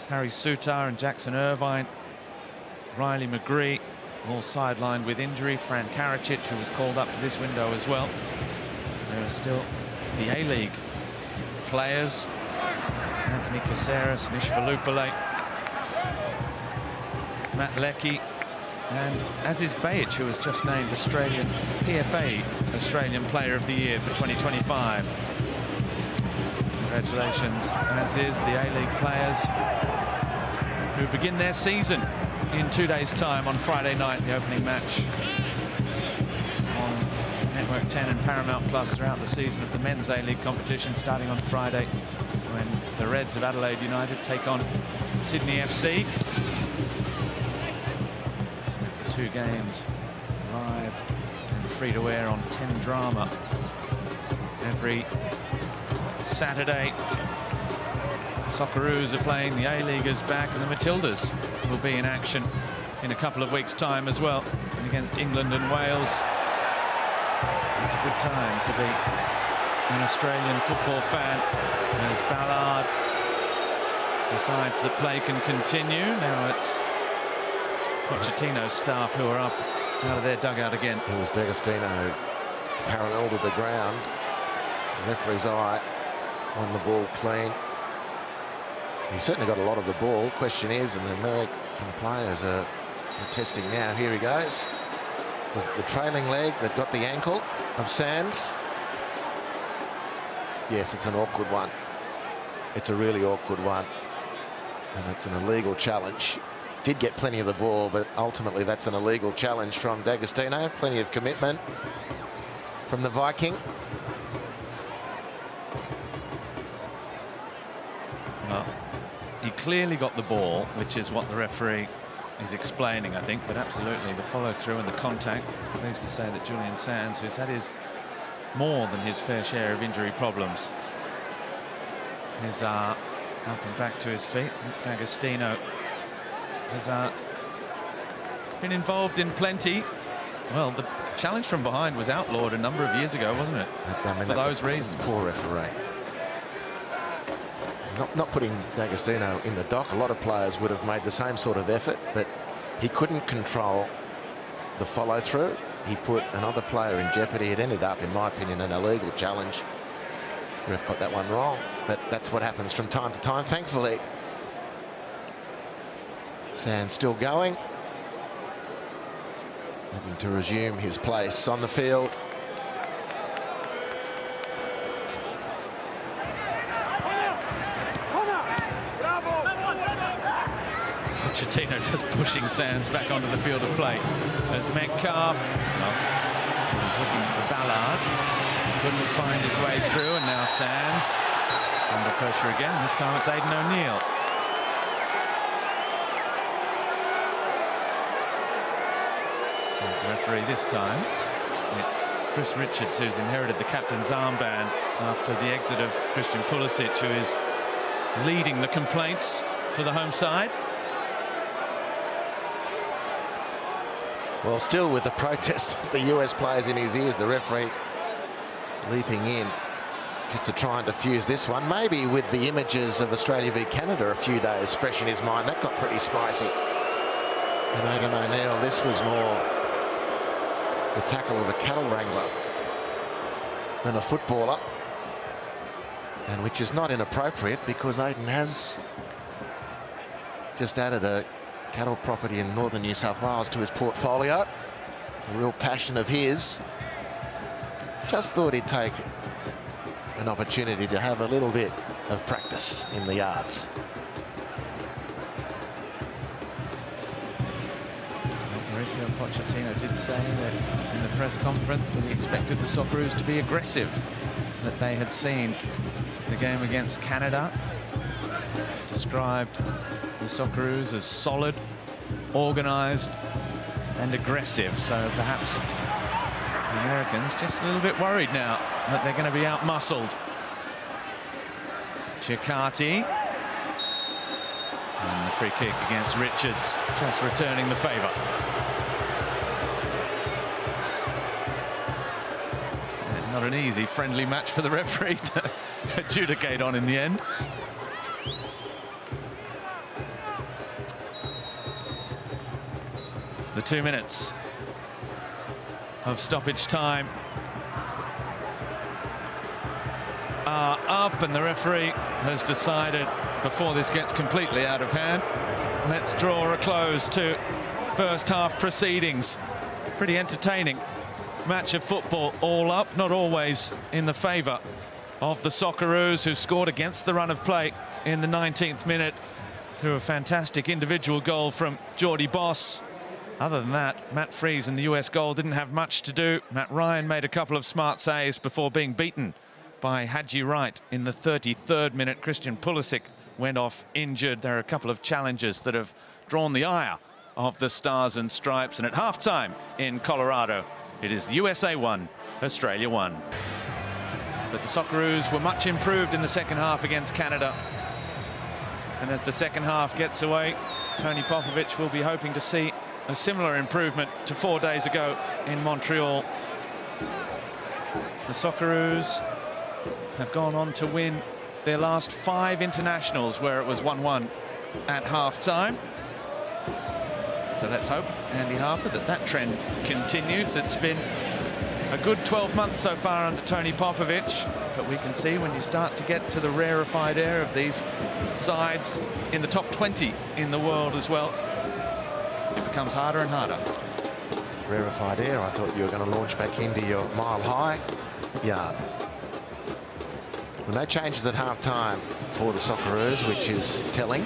Harry Sutar and Jackson Irvine, Riley McGree, all sidelined with injury. Fran Karacic, who was called up to this window as well. There are still the A-League players, Anthony Caceres, Nish Valupale, Matt Leckie, and Aziz Bayic, who was just named Australian PFA Australian Player of the Year for 2025. Congratulations, Aziz, the A-League players who begin their season in 2 days' time on Friday night, the opening match on Network 10 and Paramount Plus throughout the season of the men's A-League competition, starting on Friday when the Reds of Adelaide United take on Sydney FC. With the 2 games live and free to air on 10 Drama every Saturday. Socceroos are playing, the A-Leaguers back, and the Matildas will be in action in a couple of weeks' time as well against England and Wales. It's a good time to be an Australian football fan as Ballard decides that play can continue. Now it's Pochettino's staff who are up out of their dugout again. It was D'Agostino parallel to the ground. The referee's eye won the ball clean. He certainly got a lot of the ball. Question is, and the American players are protesting now. Here he goes. Was it the trailing leg that got the ankle of Sands? Yes, it's an awkward one. It's a really awkward one. And it's an illegal challenge. Did get plenty of the ball, but ultimately that's an illegal challenge from D'Agostino. Plenty of commitment from the Viking. Well, he clearly got the ball, which is what the referee is explaining, I think, but absolutely the follow-through and the contact. Pleased to say that Julian Sands, who's had more than his fair share of injury problems, is up and back to his feet. D'Agostino has been involved in plenty. Well, the challenge from behind was outlawed a number of years ago, wasn't it? For those reasons. Poor referee. Not putting D'Agostino in the dock. A lot of players would have made the same sort of effort, but he couldn't control the follow-through. He put another player in jeopardy. It ended up, in my opinion, an illegal challenge. The ref got that one wrong, but that's what happens from time to time. Thankfully, Sands still going, looking to resume his place on the field. Pochettino just pushing Sands back onto the field of play as Metcalf, well, was looking for Ballard, couldn't find his way through, and now Sands under pressure again, and this time it's Aidan O'Neill. The referee this time, it's Chris Richards, who's inherited the captain's armband after the exit of Christian Pulisic, who is leading the complaints for the home side. Well, still with the protests of the US players in his ears, the referee leaping in just to try and defuse this one. Maybe with the images of Australia v Canada a few days fresh in his mind, that got pretty spicy. And Aidan O'Neill, this was more the tackle of a cattle wrangler than a footballer, and which is not inappropriate because Aidan has just added a cattle property in northern New South Wales to his portfolio. A real passion of his. Just thought he'd take an opportunity to have a little bit of practice in the yards. Mauricio Pochettino did say that in the press conference that he expected the Socceroos to be aggressive, that they had seen the game against Canada. Described the Socceroos as solid, organised and aggressive. So perhaps the Americans just a little bit worried now that they're going to be out-muscled. Chikati. And the free kick against Richards, just returning the favour. Not an easy friendly match for the referee to adjudicate on in the end. The 2 minutes of stoppage time are up, and the referee has decided, before this gets completely out of hand, let's draw a close to first half proceedings. Pretty entertaining match of football, all up, not always in the favour of the Socceroos, who scored against the run of play in the 19th minute through a fantastic individual goal from Jordy Boss. Other than that, Matt Freese in the US goal didn't have much to do. Matt Ryan made a couple of smart saves before being beaten by Haji Wright in the 33rd minute. Christian Pulisic went off injured. There are a couple of challenges that have drawn the ire of the Stars and Stripes. And at halftime in Colorado, it is the USA 1, Australia 1. But the Socceroos were much improved in the second half against Canada. And as the second half gets away, Tony Popovic will be hoping to see a similar improvement to 4 days ago in Montreal. The Socceroos have gone on to win their last 5 internationals, where it was 1-1 at half-time. So let's hope, Andy Harper, that that trend continues. It's been a good 12 months so far under Tony Popovic, but we can see when you start to get to the rarefied air of these sides in the top 20 in the world as well, it becomes harder and harder. Rarefied air, I thought you were going to launch back into your mile-high yarn. Well, no changes at half-time for the Socceroos, which is telling.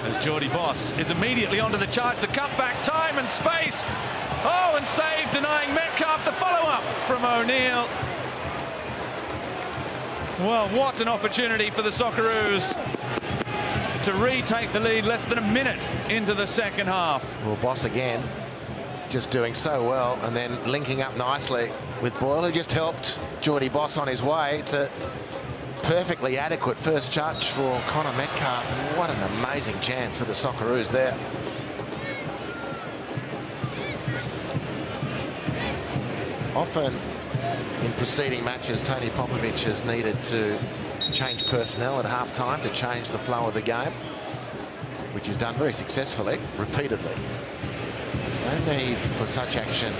As Jordy Boss is immediately onto the charge, the cutback, time and space. Oh, and save, denying Metcalf. The follow-up from O'Neill. Well, what an opportunity for the Socceroos to retake the lead less than a minute into the second half. Well, Boss again, just doing so well, and then linking up nicely with Boyle, who just helped Jordy Boss on his way. It's a perfectly adequate first touch for Connor Metcalf, and what an amazing chance for the Socceroos there. Often in preceding matches, Tony Popovic has needed to change personnel at half-time to change the flow of the game, which he's done very successfully, repeatedly. No need for such action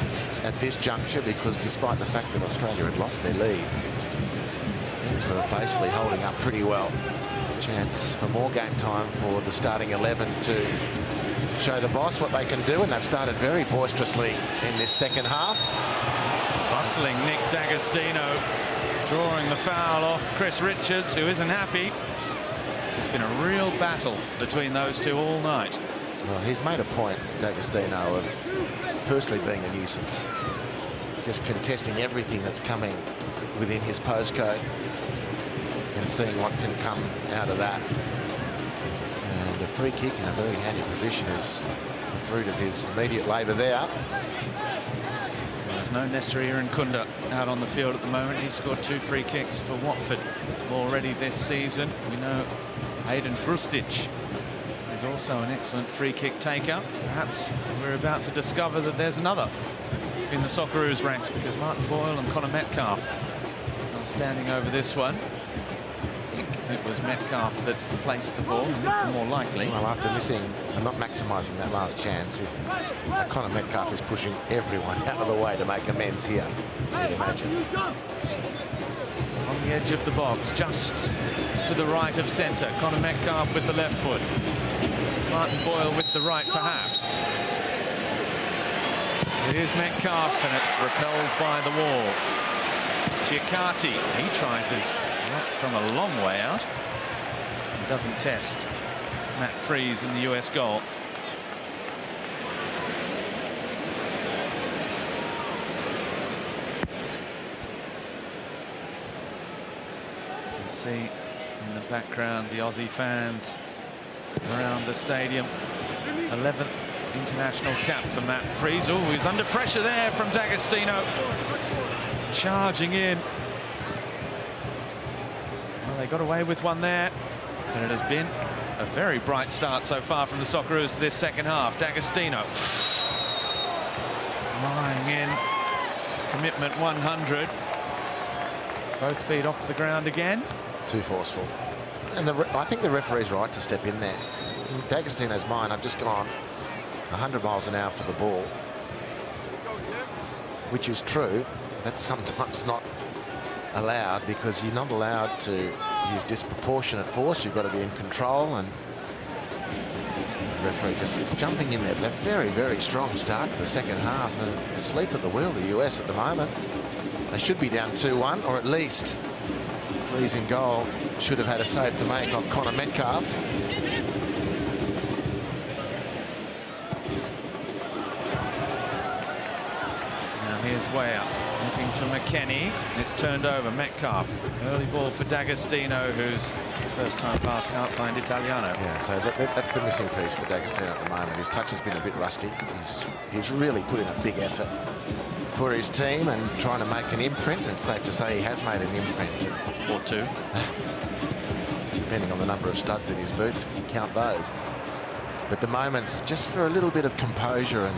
at this juncture, because despite the fact that Australia had lost their lead, things were basically holding up pretty well. A chance for more game time for the starting 11 to show the Boss what they can do, and they've started very boisterously in this second half. Bustling Nick D'Agostino, drawing the foul off Chris Richards, who isn't happy. It's been a real battle between those two all night. Well, he's made a point, D'Agostino, of firstly being a nuisance, just contesting everything that's coming within his postcode and seeing what can come out of that. And a free kick in a very handy position is the fruit of his immediate labour there. There's no Nesri Irankunda out on the field at the moment. He scored 2 free kicks for Watford already this season. We know Aiden Hrustic is also an excellent free kick taker. Perhaps we're about to discover that there's another in the Socceroos ranks, because Martin Boyle and Connor Metcalf are standing over this one. I think it was Metcalf that placed the ball, more likely. Well, after missing and not maximising that last chance, if Connor Metcalf is pushing everyone out of the way to make amends here, you'd imagine. On the edge of the box, just to the right of centre, Connor Metcalf with the left foot. Martin Boyle with the right, perhaps. It is Metcalf, and it's repelled by the wall. Chiakati, he tries his luck from a long way out and doesn't test Matt Freese in the US goal. You can see in the background the Aussie fans around the stadium. 11th international cap for Matt Freese. Oh, he's under pressure there from D'Agostino. Charging in. Well, they got away with one there, but it has been a very bright start so far from the Socceroos this second half. D'Agostino flying in. Commitment 100. Both feet off the ground again. Too forceful. And I think the referee's right to step in there. In D'Agostino's mind, I've just gone 100 miles an hour for the ball, which is true. That's sometimes not allowed, because you're not allowed to use disproportionate force. You've got to be in control, and the referee just jumping in there. But a very, very strong start to the second half. Asleep at the wheel, the US at the moment. They should be down 2-1, or at least Freese in goal should have had a save to make off Connor Metcalf. Here's Weah looking for McKennie. It's turned over. Metcalf. Early ball for D'Agostino, whose first time pass can't find Italiano. Yeah, so that's the missing piece for D'Agostino at the moment. His touch has been a bit rusty. He's really put in a big effort for his team and trying to make an imprint. And it's safe to say he has made an imprint. Or two. Depending on the number of studs in his boots, count those. But the moments, just for a little bit of composure and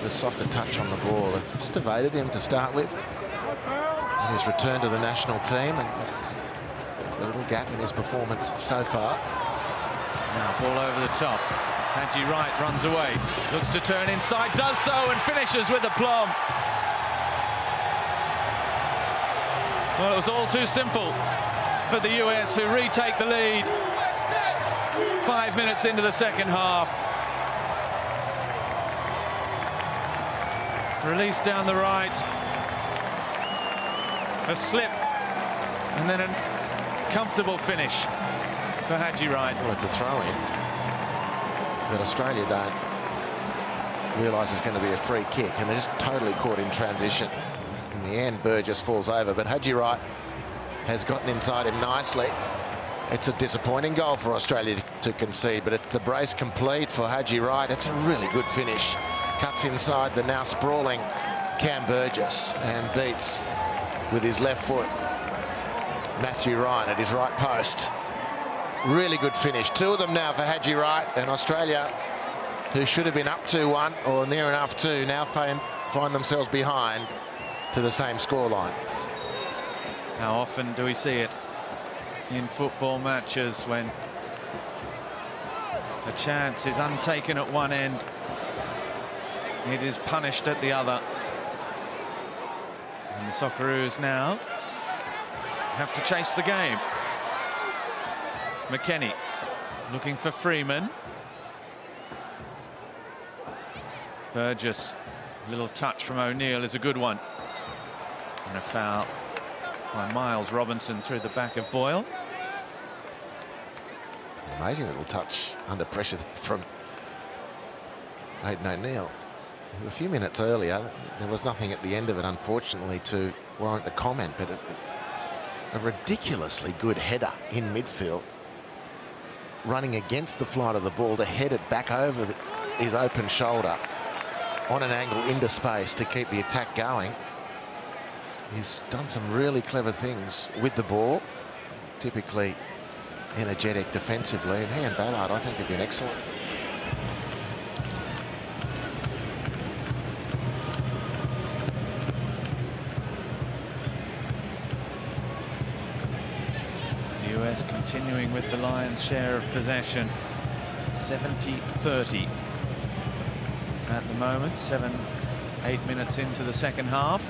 a softer touch on the ball, have just evaded him to start with. And his return to the national team, and that's the little gap in his performance so far. Now ball over the top. Haji Wright runs away, looks to turn inside, does so, and finishes with aplomb. Well, it was all too simple for the US, who retake the lead 5 minutes into the second half. Release down the right, a slip, and then a comfortable finish for Haji Wright. Well, it's a throw-in that Australia don't realise is going to be a free kick, and they're just totally caught in transition. In the end, Burgess falls over, but Haji Wright has gotten inside him nicely. It's a disappointing goal for Australia to concede, but it's the brace complete for Haji Wright. It's a really good finish. Cuts inside the now sprawling Cam Burgess and beats with his left foot Matthew Ryan at his right post. Really good finish. Two of them now for Haji Wright, and Australia, who should have been up 2-1 or near enough to, now find themselves behind to the same scoreline. How often do we see it in football matches when a chance is untaken at one end, it is punished at the other? And the Socceroos now have to chase the game. McKennie looking for Freeman. Burgess, little touch from O'Neill is a good one. And a foul by Miles Robinson through the back of Boyle. Amazing little touch under pressure from Aidan O'Neill. A few minutes earlier, there was nothing at the end of it, unfortunately, to warrant the comment, but it's a ridiculously good header in midfield, running against the flight of the ball to head it back over his open shoulder. on an angle into space to keep the attack going. He's done some really clever things with the ball, typically energetic defensively, and he and Ballard, I think, have been excellent. The US continuing with the Lions' share of possession, 70-30 at the moment, 7-8 minutes into the second half.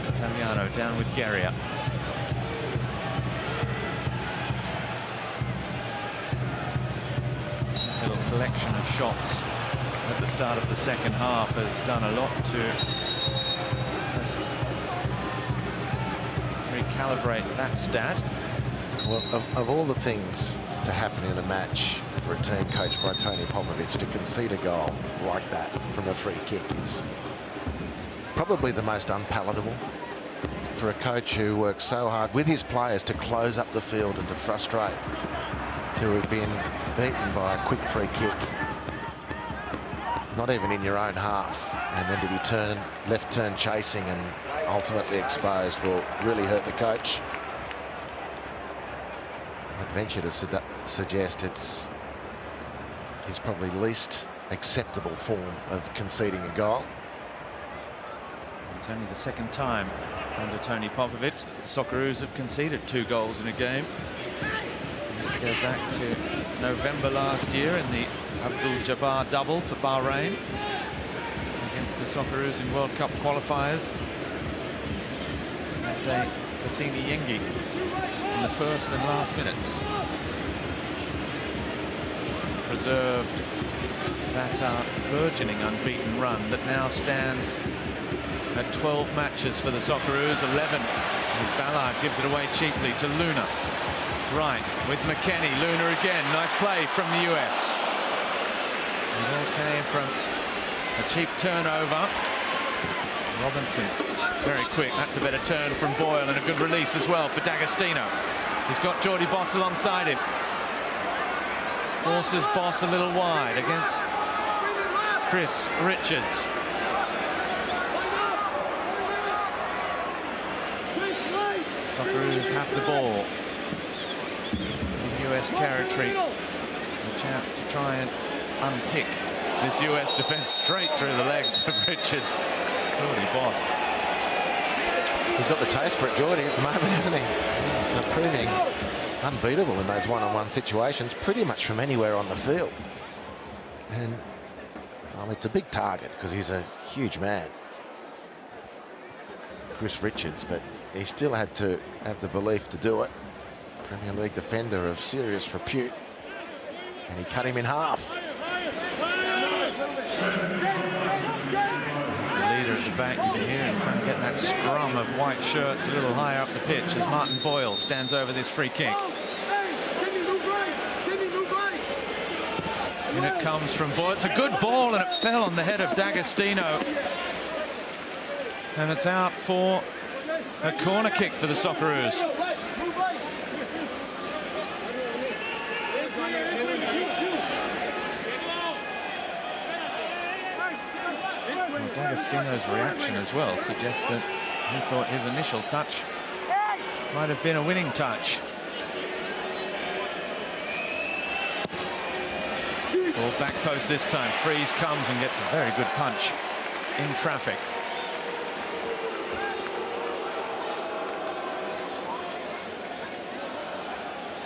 Italiano down with Guerra. A little collection of shots at the start of the second half has done a lot to just recalibrate that stat. Well, of all the things to happen in a match for a team coached by Tony Popovic, to concede a goal like that from a free kick is probably the most unpalatable for a coach who works so hard with his players to close up the field and to frustrate, to have been beaten by a quick free kick, not even in your own half, and then to be left turn chasing and ultimately exposed will really hurt the coach. I'd venture to suggest it's his probably least acceptable form of conceding a goal. It's only the second time under Tony Popovic that the Socceroos have conceded 2 goals in a game. You have to go back to November last year in the Abdul-Jabbar double for Bahrain against the Socceroos in World Cup qualifiers. That day, Cassini Yengi in the first and last minutes preserved that burgeoning unbeaten run that now stands at 12 matches for the Socceroos, 11 as Ballard gives it away cheaply to Luna. Right, with McKennie, Luna again, nice play from the US. It all came from a cheap turnover. Robinson, very quick, that's a better turn from Boyle and a good release as well for D'Agostino. He's got Geordie Boss alongside him. Forces Boss a little wide against Chris Richards. Socceroos have the ball in US territory. A chance to try and unpick this US defense straight through the legs of Richards. Geordie Boss. He's got the taste for it, Geordie, at the moment, hasn't he? He's proving unbeatable in those one-on-one situations, pretty much from anywhere on the field. And it's a big target because he's a huge man, Chris Richards, but he still had to have the belief to do it. Premier League defender of serious repute, and he cut him in half. He's the leader at the back. You can hear him trying to get that scrum of white shirts a little higher up the pitch as Martin Boyle stands over this free kick. And it comes from Boyle. It's a good ball and it fell on the head of D'Agostino. And it's out for a corner kick for the Socceroos. Well, D'Agostino's reaction as well suggests that he thought his initial touch might have been a winning touch. Ball back post this time. Freeze comes and gets a very good punch in traffic.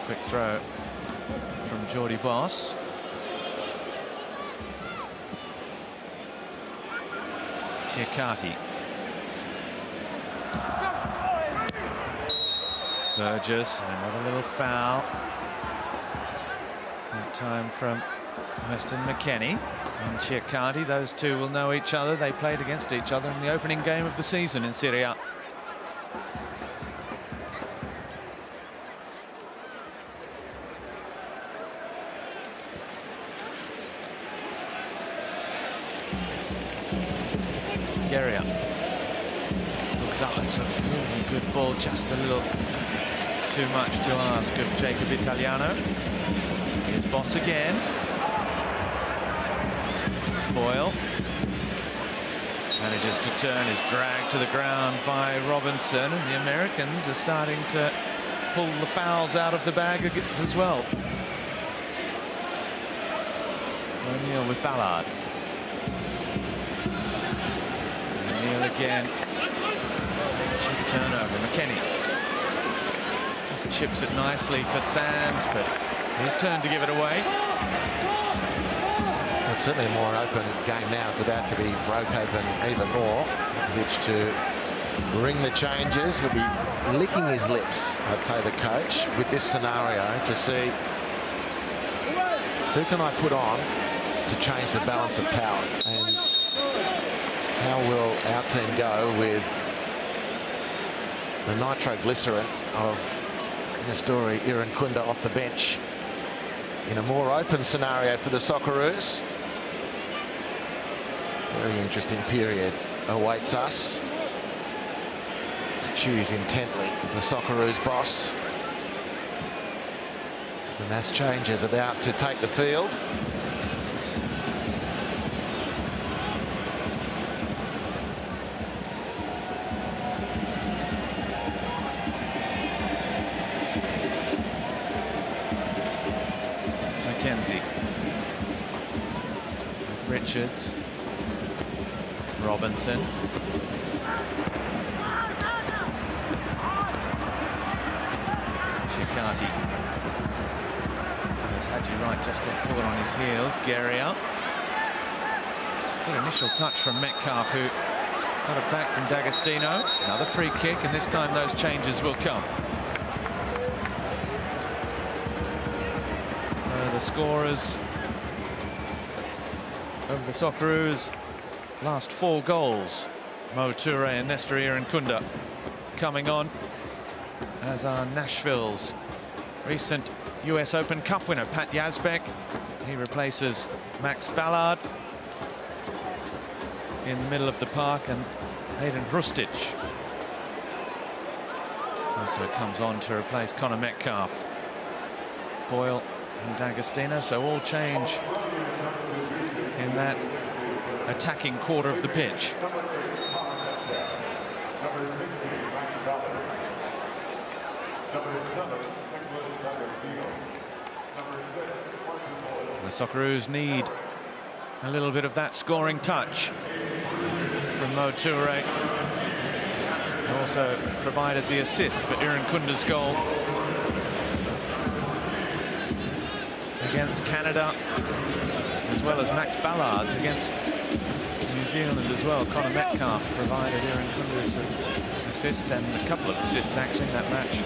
Quick throw from Geordie Boss. Chiacati. Burgess, and another little foul. That time from Weston McKennie and Chiacati. Those two will know each other. They played against each other in the opening game of the season in Serie A. Guerra looks up. That's a really good ball, just a little too much to ask of Jacob Italiano. Here's Boss again. Boyle Manages to turn, is dragged to the ground by Robinson, and the Americans are starting to pull the fouls out of the bag as well. O'Neill with Ballard. O'Neill again. Cheap turnover. McKennie just chips it nicely for Sands, but his turn to give it away. It's certainly a more open game now. It's about to be broke open even more. Which to ring the changes. He'll be licking his lips, I'd say, the coach, with this scenario to see who can I put on to change the balance of power, and how will our team go with the nitroglycerin of Nestori Irankunda off the bench in a more open scenario for the Socceroos. Very interesting period awaits us. Choose intently the Socceroos boss. The mass change is about to take the field. McKenzie with Richards. Robinson. Shikati has Haji Wright just got caught on his heels. Gary up. It's a good initial touch from Metcalf, who got it back from D'Agostino. Another free kick, and this time those changes will come. So the scorers of the Socceroos' last 4 goals, Mo Toure and Nestor Irankunda, coming on, as are Nashville's recent US Open Cup winner, Pat Yazbek. He replaces Max Ballard in the middle of the park, and Aiden Hrustic also comes on to replace Connor Metcalf. Boyle and D'Agostino, so all change in that attacking quarter of the pitch. Number 60, Max Ballard. Number 7, Nicholas D'Agostino. Number 6, Quentin Boyle. The Socceroos need a little bit of that scoring touch from Mo Toure. He also provided the assist for Irankunda's goal against Canada, as well as Max Ballard's against New Zealand as well. Connor Metcalf provided Irankunda's assist, and a couple of assists actually in that match.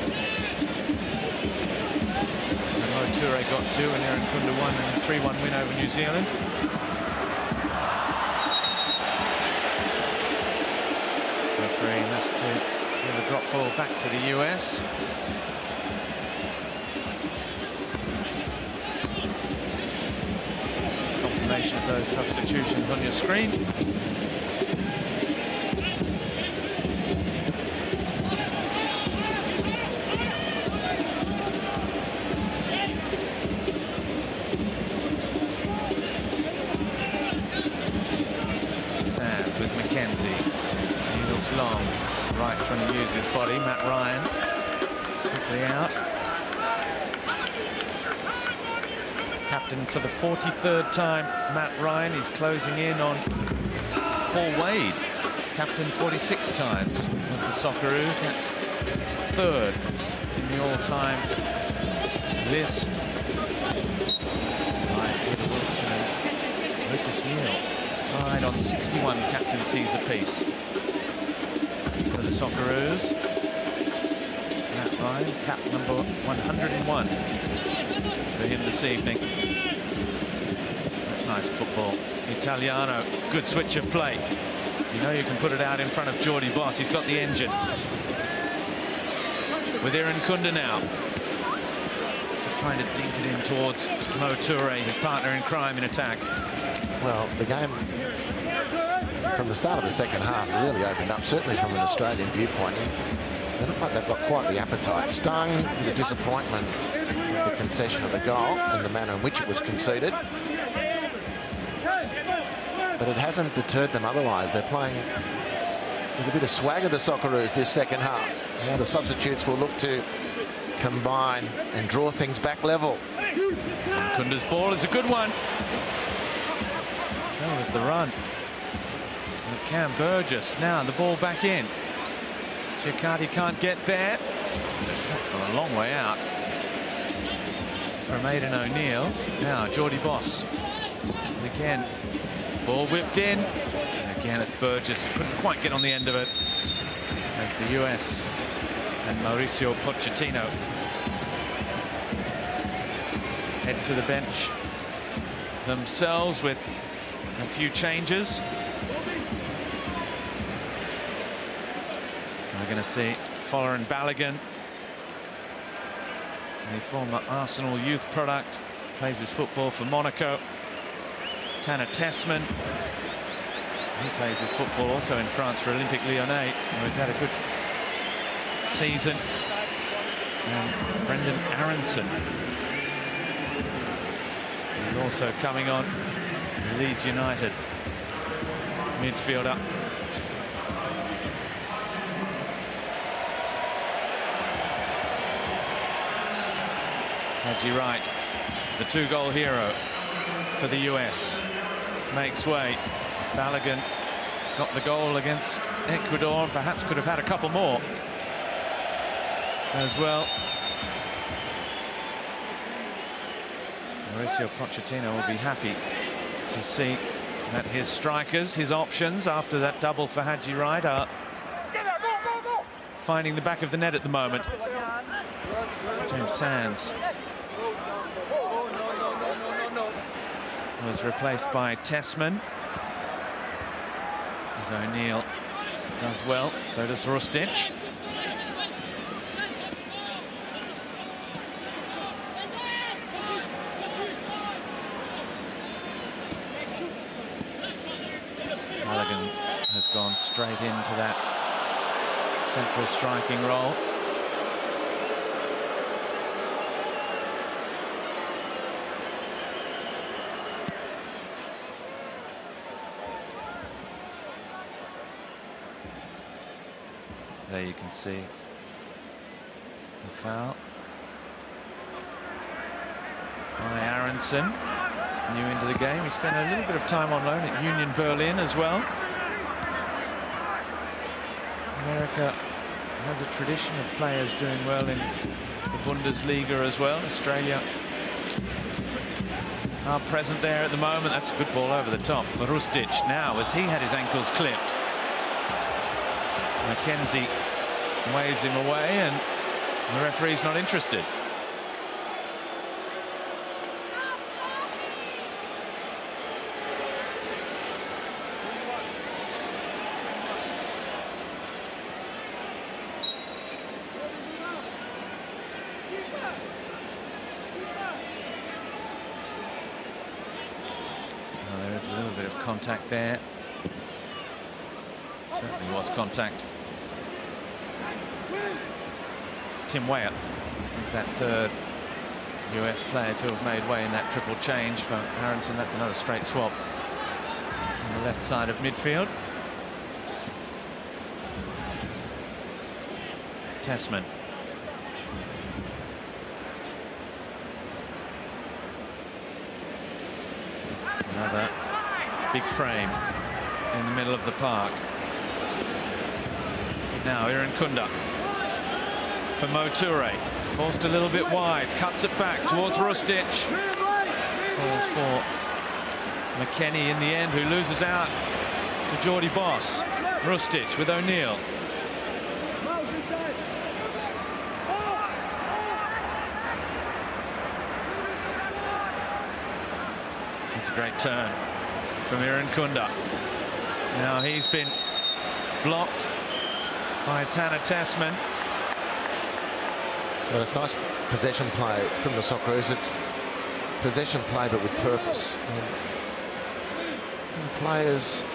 And Mo Toure got 2 and Irankunda 1 in a 3-1 win over New Zealand. Referee has to give a drop ball back to the US. Confirmation of those substitutions on your screen. Sands with McKenzie. He looks long. Wright trying to use his body. Matt Ryan quickly out. Captain for the 43rd time, Matt Ryan is closing in on Paul Wade, captain 46 times with the Socceroos. That's 3rd in the all-time list by Peter Wilson and Lucas Neal, tied on 61 captaincies apiece for the Socceroos. Matt Ryan, cap number 101 for him this evening. That's nice football. Italiano, good switch of play. You know you can put it out in front of Geordie Boss. He's got the engine. With Irankunda now. Just trying to dink it in towards Mo Toure, his partner in crime in attack. Well, the game from the start of the second half really opened up, certainly from an Australian viewpoint. They look like they've got quite the appetite. Stung with the disappointment of the concession of the goal and the manner in which it was conceded. but it hasn't deterred them otherwise. They're playing with a bit of swagger, the Socceroos, this second half. Now the substitutes will look to combine and draw things back level. Kunda's ball is a good one. So was the run. And Cam Burgess, now the ball back in. Ciccati can't get there. It's a shot from a long way out from Aidan O'Neill. Now Geordie Boss. And again, ball whipped in. And again, it's Burgess. He couldn't quite get on the end of it as the US and Mauricio Pochettino head to the bench themselves with a few changes. We're going to see Folarin Balogun, the former Arsenal youth product, plays his football for Monaco. Tanner Tessman, he plays his football also in France for Olympique Lyonnais, where he's had a good season. And Brendan Aronson is also coming on, Leeds United midfielder. Haji Wright, the two-goal hero for the US, makes way. Balogun got the goal against Ecuador, and perhaps could have had a couple more as well. Mauricio Pochettino will be happy to see that his strikers, his options after that double for Haji Wright, are finding the back of the net at the moment. James Sands was replaced by Tessman. As O'Neill does well, so does Rustic. Balogun has gone straight into that central striking role. There you can see the foul by Aronson, new into the game. He spent a little bit of time on loan at Union Berlin as well. America has a tradition of players doing well in the Bundesliga as well. Australia are present there at the moment. That's a good ball over the top for Rustic now, as he had his ankles clipped. Mackenzie waves him away, and the referee's not interested. Well, there is a little bit of contact there. Certainly was contact. Tim Weah is that third US player to have made way in that triple change for Aronson. That's another straight swap on the left side of midfield. Tessman. Another big frame in the middle of the park. Now Irankunda for Mo Toure, forced a little bit wide, cuts it back towards Rustic, falls for McKennie in the end, who loses out to Geordie Boss. Rustic with O'Neill. It's a great turn from Irankunda. Now he's been blocked by Tanner Tessman. Well, it's nice possession play from the Socceroos. It's possession play, but with purpose. And the players,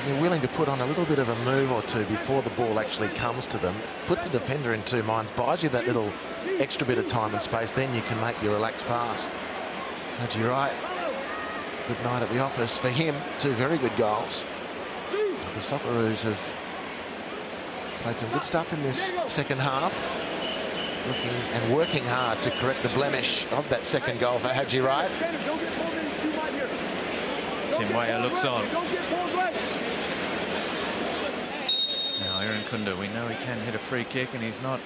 they're willing to put on a little bit of a move or two before the ball actually comes to them. Puts the defender in two minds, buys you that little extra bit of time and space, then you can make your relaxed pass. Haji Wright good night at the office for him. 2 very good goals. The Socceroos have played some good stuff in this second half. Looking and working hard to correct the blemish of that second goal for Haji Wright. Tim Weah looks on. Now Irankunda, we know he can hit a free kick and he's not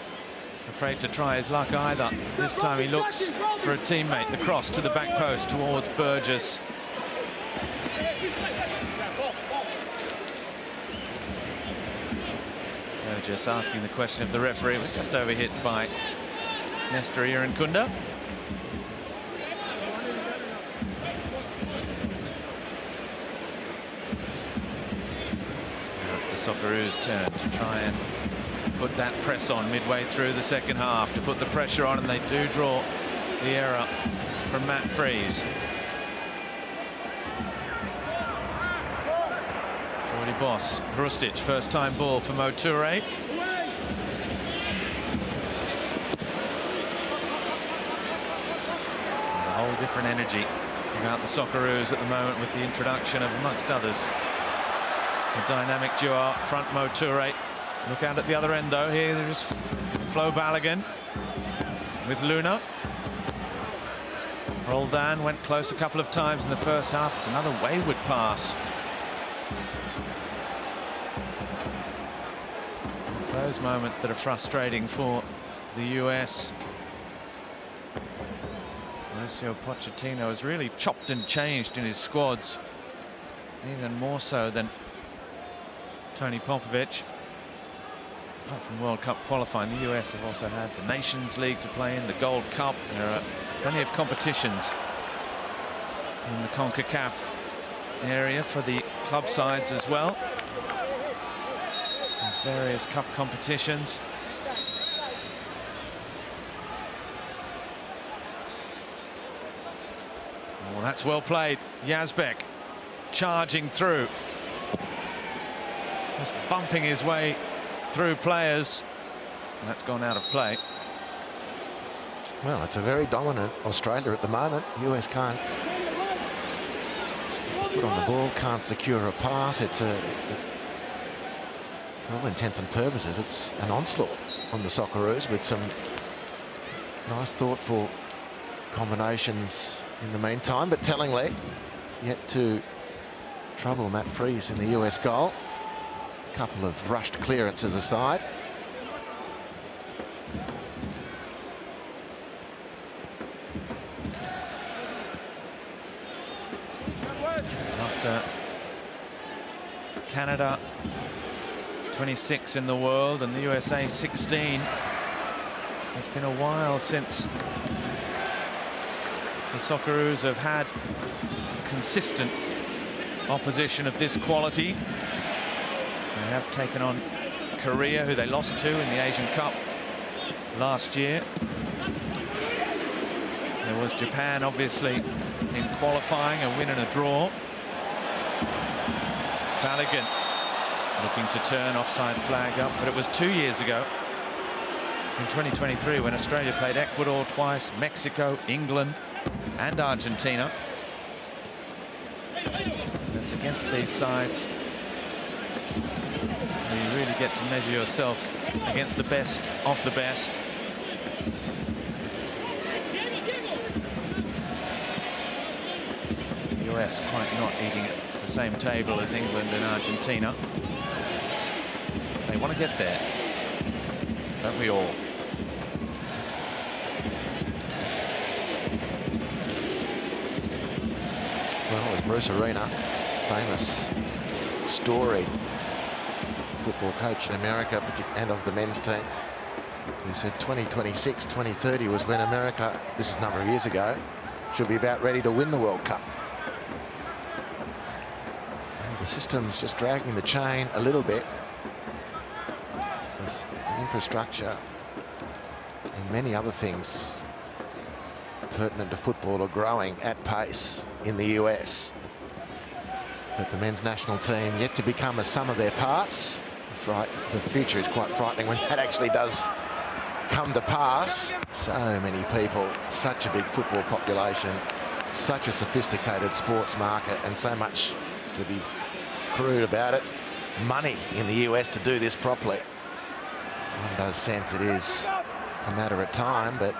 afraid to try his luck either. This time he looks for a teammate. The cross to the back post towards Burgess. Burgess asking the question of the referee. It was just overhit by Nestor Irankunda. Now it's the Socceroos' turn to try and put that press on midway through the second half, to put the pressure on, and they do draw the error from Matt Freese. Jordy Boss, Hrustic, first time ball for Moture. There's a whole different energy about the Socceroos at the moment with the introduction of, amongst others, the dynamic duo up front, Moture. Look out at the other end, though. Here there's Flo Balogun with Luna. Roldan went close a couple of times in the first half. It's another wayward pass. It's those moments that are frustrating for the US. Mauricio Pochettino has really chopped and changed in his squads, even more so than Tony Popovich. Apart from World Cup qualifying, the US have also had the Nations League to play in, the Gold Cup. There are plenty of competitions in the CONCACAF area for the club sides as well. There's various cup competitions. Oh, that's well played. Yazbek charging through. Just bumping his way through players. That's gone out of play. Well, it's a very dominant Australia at the moment. US can't foot on the ball, can't secure a pass. It's for all intents and purposes, it's an onslaught from the Socceroos with some nice, thoughtful combinations in the meantime, but tellingly yet to trouble Matt Freese in the US goal. A couple of rushed clearances aside. After Canada 26 in the world and the USA 16, it's been a while since the Socceroos have had consistent opposition of this quality. They have taken on Korea, who they lost to in the Asian Cup last year. There was Japan, obviously, in qualifying, a win and a draw. Balogun looking to turn, offside flag up, but it was 2 years ago, in 2023, when Australia played Ecuador twice, Mexico, England and Argentina. It's against these sides where you really get to measure yourself against the best of the best. The US quite not eating at the same table as England and Argentina. They want to get there, don't we all? Well, it was Bruce Arena, famous, storied football coach in America and of the men's team, who said 2026, 2030 was when America, this is a number of years ago, should be about ready to win the World Cup. And the system's just dragging the chain a little bit. The infrastructure and many other things pertinent to football are growing at pace in the US. But the men's national team yet to become a sum of their parts. The future is quite frightening when that actually does come to pass. So many people, such a big football population, such a sophisticated sports market and so much, to be crude about it, money in the US to do this properly. One does sense it is a matter of time, but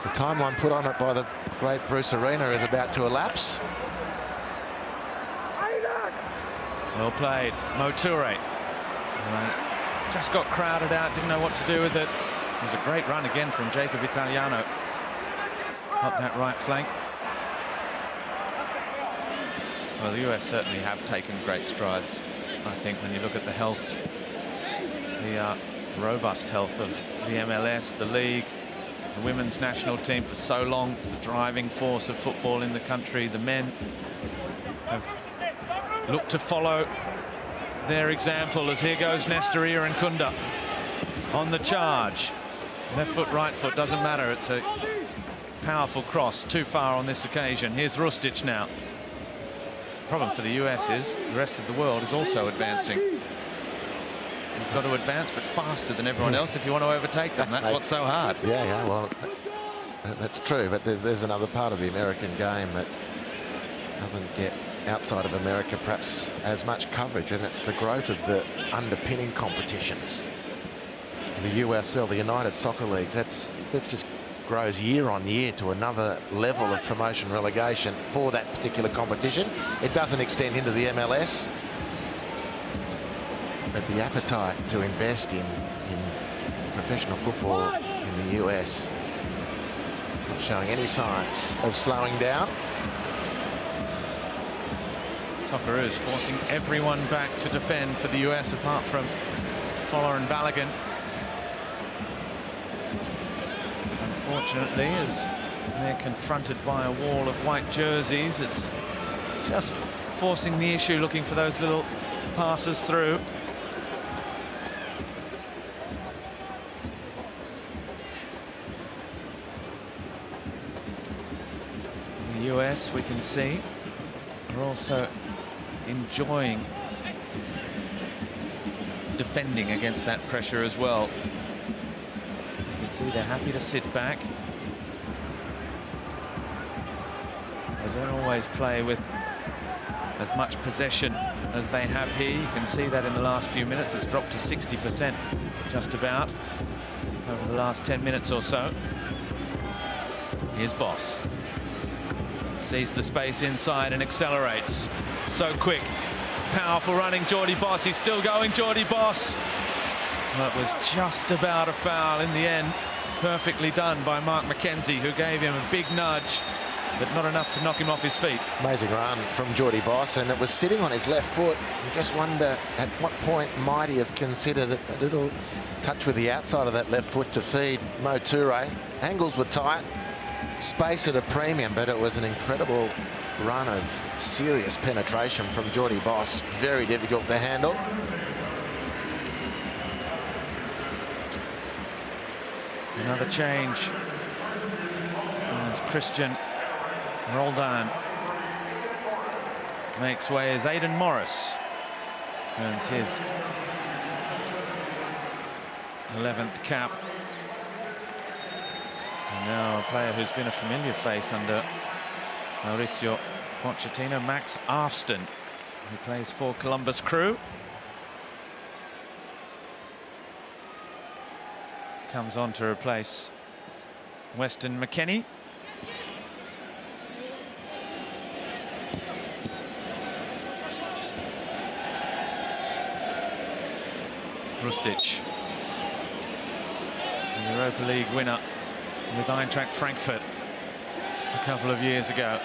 the timeline put on it by the great Bruce Arena is about to elapse. Well played, Mo Toure. Just got crowded out, didn't know what to do with it. It was a great run again from Jacob Italiano up that right flank. Well, the US certainly have taken great strides, I think, when you look at the health, the robust health of the MLS, the league, the women's national team for so long, the driving force of football in the country. The men have looked to follow their example, as here goes Nestor Irankunda on the charge. Left foot, right foot, doesn't matter. It's a powerful cross, too far on this occasion. Here's Rustic now. Problem for the US is the rest of the world is also advancing. You've got to advance, but faster than everyone else if you want to overtake them. That's what's so hard. Yeah, well, that's true, but there's another part of the American game that doesn't get, outside of America, perhaps as much coverage, and it's the growth of the underpinning competitions. The USL, the United Soccer Leagues, that's just grows year on year to another level of promotion relegation for that particular competition. It doesn't extend into the MLS, but the appetite to invest in professional football in the US not showing any signs of slowing down. Socceroos forcing everyone back to defend for the US apart from Fowler and Balogun. Unfortunately, as they're confronted by a wall of white jerseys, it's just forcing the issue, looking for those little passes through. The US, we can see, are also enjoying defending against that pressure as well. You can see they're happy to sit back. They don't always play with as much possession as they have here. You can see that in the last few minutes. It's dropped to 60% just about over the last 10 minutes or so. Here's Boss. Sees the space inside and accelerates. So quick, powerful running, Geordie Boss. He's still going, Geordie Boss. Well, it was just about a foul in the end. Perfectly done by Mark McKenzie, who gave him a big nudge, but not enough to knock him off his feet. Amazing run from Geordie Boss, and it was sitting on his left foot. You just wonder at what point might he have considered a little touch with the outside of that left foot to feed Mo Toure. Angles were tight, space at a premium, but it was an incredible run of serious penetration from Geordie Boss. Very difficult to handle. Another change as Christian Roldan makes way as Aidan Morris earns his 11th cap. And now a player who's been a familiar face under Mauricio Pochettino, Max Afston, who plays for Columbus Crew. Comes on to replace Weston McKennie. Rustic, the Europa League winner with Eintracht Frankfurt a couple of years ago,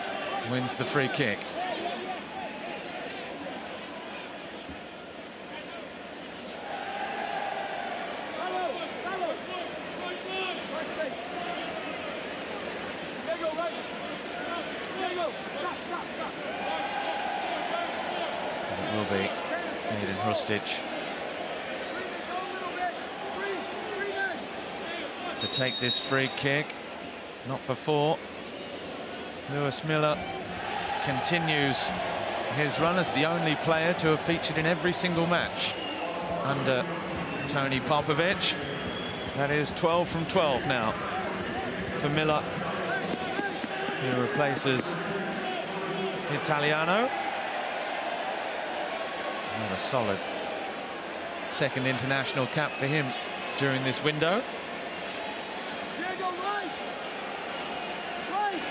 wins the free kick. And it will be Aidan Rustic to take this free kick. Not before Lewis Miller continues his run as the only player to have featured in every single match under Tony Popovic. That is 12 from 12 now for Miller. who replaces Italiano. Another solid second international cap for him during this window. Diego, right. Right.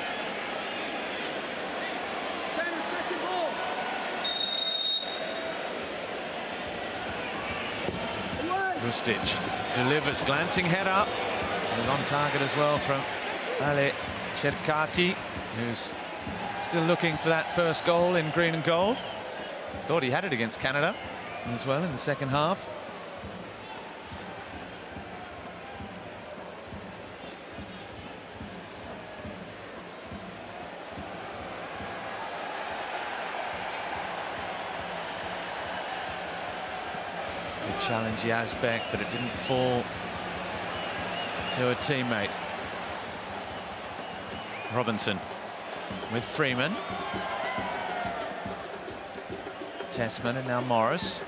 Second ball. Rustic delivers, glancing head up. He's on target as well from Ale Cercati, who's still looking for that first goal in green and gold. Thought he had it against Canada as well in the second half. Good challenge, Yazbek, but it didn't fall to a teammate. Robinson with Freeman. Tessman and now Morris.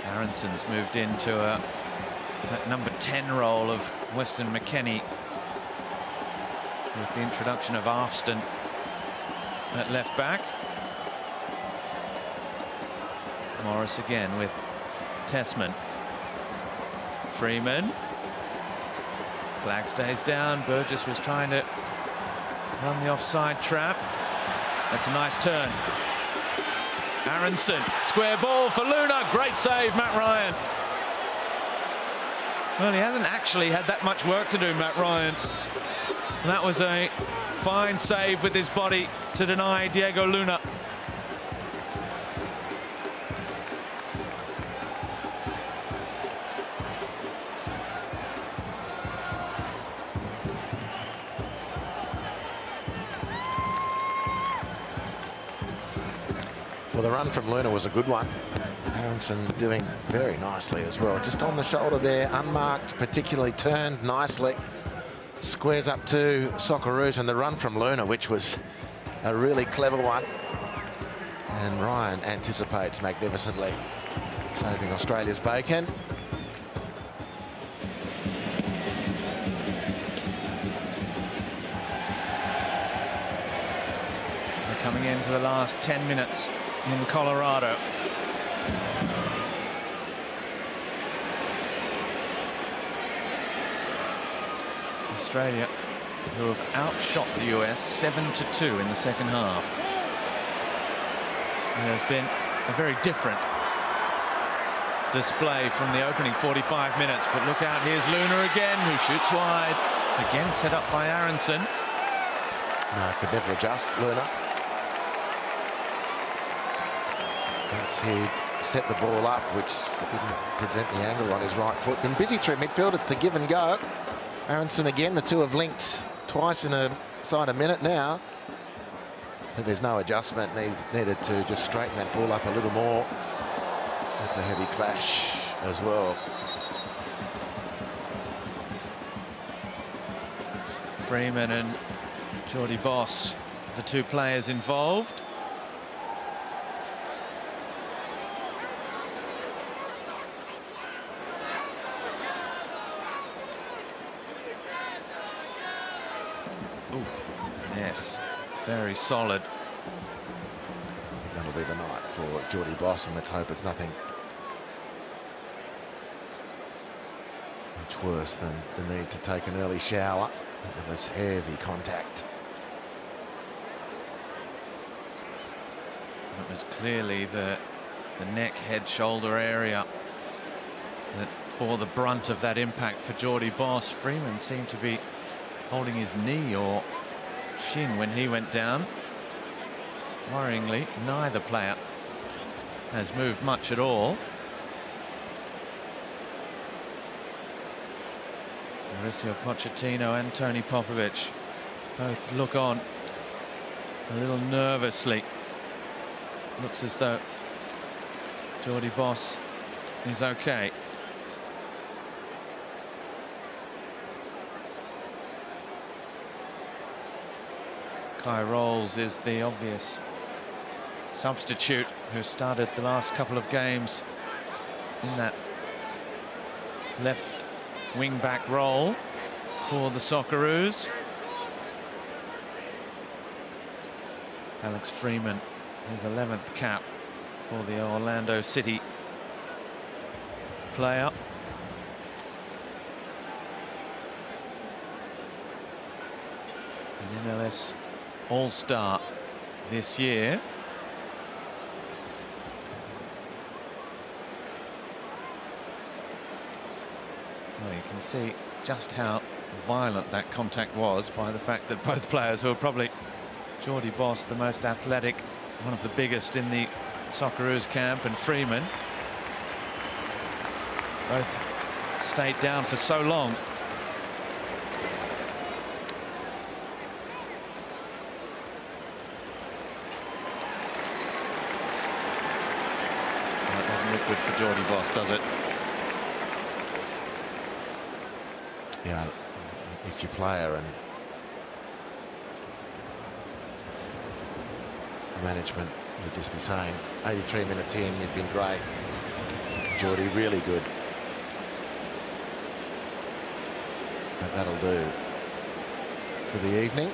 Aronson's moved into that number 10 role of Weston McKennie with the introduction of Afston at left back. Morris again with Tessman. Freeman. Flag stays down. Burgess was trying to run the offside trap. That's a nice turn. Aronson, square ball for Luna. Great save, Matt Ryan. Well, he hasn't actually had that much work to do, Matt Ryan. And that was a fine save with his body to deny Diego Luna. Well, the run from Luna was a good one. Aronson doing very nicely as well. Just on the shoulder there, unmarked, particularly turned nicely. Squares up to Socceroos, and the run from Luna, which was a really clever one. And Ryan anticipates magnificently, saving Australia's bacon. We're coming into the last 10 minutes in Colorado. Australia, who have outshot the US 7-2 in the second half. It has been a very different display from the opening 45 minutes, but look out, here's Luna again, who shoots wide, again set up by Aronson. No, could never adjust, Luna. Once he set the ball up, which didn't present the angle on his right foot. Been busy through midfield, it's the give and go. Aronson again, the two have linked twice in inside a minute now. But there's no adjustment, needed to just straighten that ball up a little more. That's a heavy clash as well. Freeman and Geordie Boss, the two players involved. Oof, yes, very solid. That'll be the night for Geordie Boss, and let's hope it's nothing much worse than the need to take an early shower. It was heavy contact. It was clearly the neck, head, shoulder area that bore the brunt of that impact for Geordie Boss. Freeman seemed to be holding his knee or shin when he went down. Worryingly, neither player has moved much at all. Mauricio Pochettino and Tony Popovic both look on a little nervously. Looks as though Geordie Boss is okay. Kai Rolls is the obvious substitute who started the last couple of games in that left wing-back role for the Socceroos. Alex Freeman, his 11th cap for the Orlando City player. An MLS All-Star this year. Well, you can see just how violent that contact was by the fact that both players, who are probably Jordy Boss, the most athletic, one of the biggest in the Socceroos camp, and Freeman, both stayed down for so long. Well, it doesn't look good for Jordy Boss, does it? Yeah, if you're player and management, you'd just be saying 83 minutes in, you've been great. Jordy, really good. But that'll do for the evening.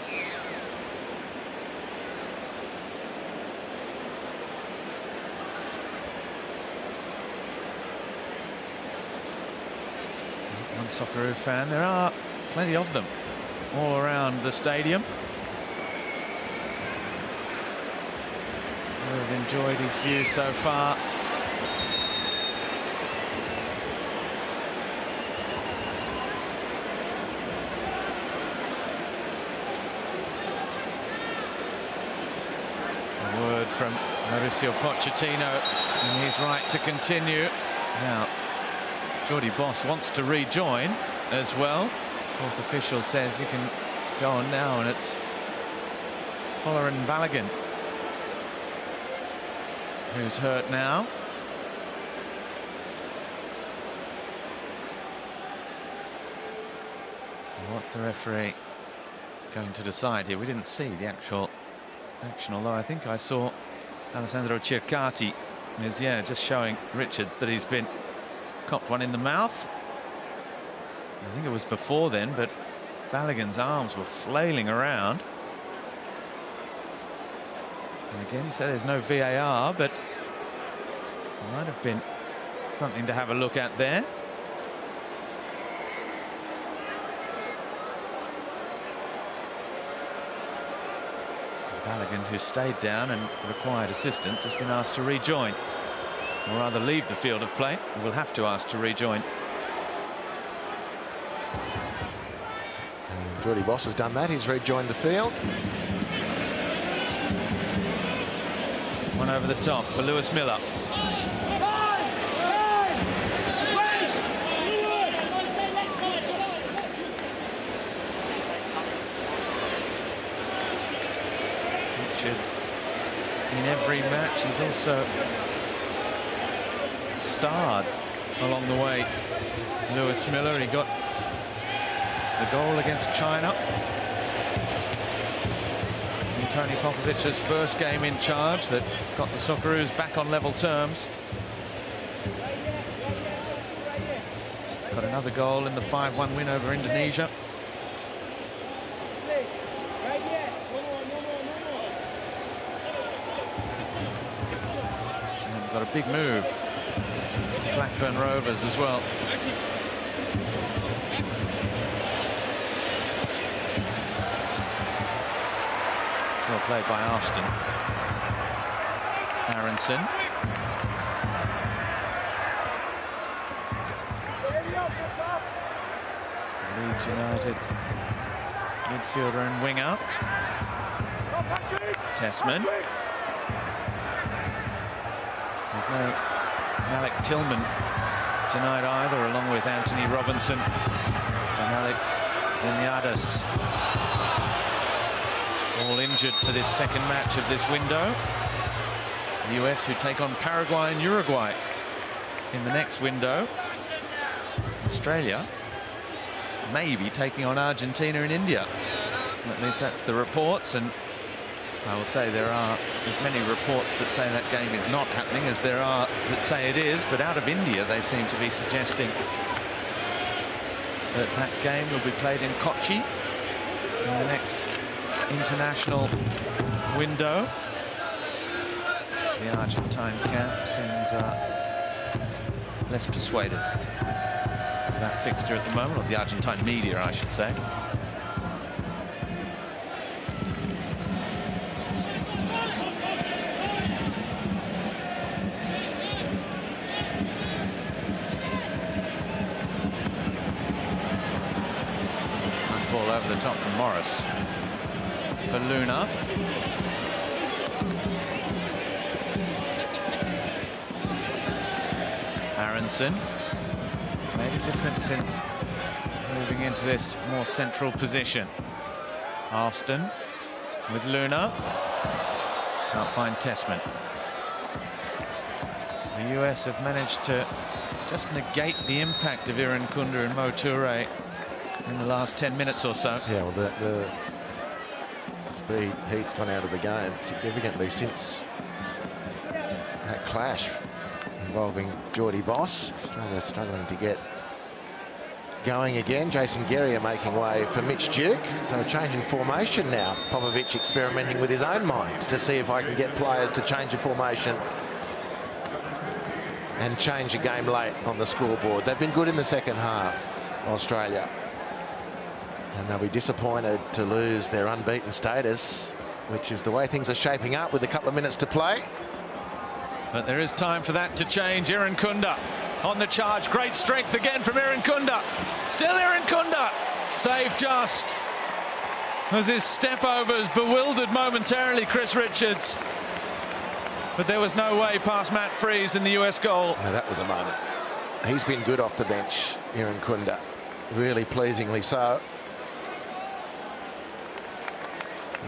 One Socceroo fan, there are plenty of them all around the stadium. We've enjoyed his view so far. A word from Mauricio Pochettino, and he's right to continue. Now, Jordy Boss wants to rejoin as well. Fourth official says you can go on now, and it's Folarin Balogun who's hurt now. And what's the referee going to decide here? We didn't see the actual action, although I think I saw Alessandro Circati is, yeah, just showing Richards that he's been copped one in the mouth. I think it was before then, but Balogun's arms were flailing around. And again, you say there's no VAR, but there might have been something to have a look at there. Balogun, who stayed down and required assistance, has been asked to rejoin, or rather leave the field of play. He will have to ask to rejoin. And Jordy Boss has done that. He's rejoined the field. One over the top for Lewis Miller. Featured in every match. He's also starred along the way. Lewis Miller, he got the goal against China in Tony Popovic's first game in charge that got the Socceroos back on level terms. Got another goal in the 5-1 win over Indonesia. And got a big move to Blackburn Rovers as well. Well played by Afston. Aronson. Leeds United midfielder and winger. Tessman. There's no Malik Tillman tonight either, along with Anthony Robinson and Alex Zenyadas. All injured for this second match of this window. The US, who take on Paraguay and Uruguay in the next window. Australia maybe taking on Argentina and India. At least that's the reports, and I will say there are as many reports that say that game is not happening as there are that say it is, but out of India they seem to be suggesting that that game will be played in Kochi in the next international window. The Argentine camp seems less persuaded with that fixture at the moment, or the Argentine media, I should say. Nice ball over the top from Morris for Luna. Aronson made a difference since moving into this more central position. Alston with Luna. Can't find Tessman. The US have managed to just negate the impact of Irankunda and Mo Toure in the last 10 minutes or so. Yeah, well, the speed heat's gone out of the game significantly since that clash involving Geordie Boss. Australia struggling to get going again. Jason Guerrier making way for Mitch Duke. So changing formation now. Popovic experimenting with his own mind to see if I can get players to change a formation and change a game late on the scoreboard. They've been good in the second half, Australia. And they'll be disappointed to lose their unbeaten status, which is the way things are shaping up with a couple of minutes to play. But there is time for that to change. Irankunda on the charge. Great strength again from Irankunda. Still Irankunda. Save just. As his step overs bewildered momentarily Chris Richards. But there was no way past Matt Freese in the US goal. Now that was a moment. He's been good off the bench, Irankunda. Really pleasingly so.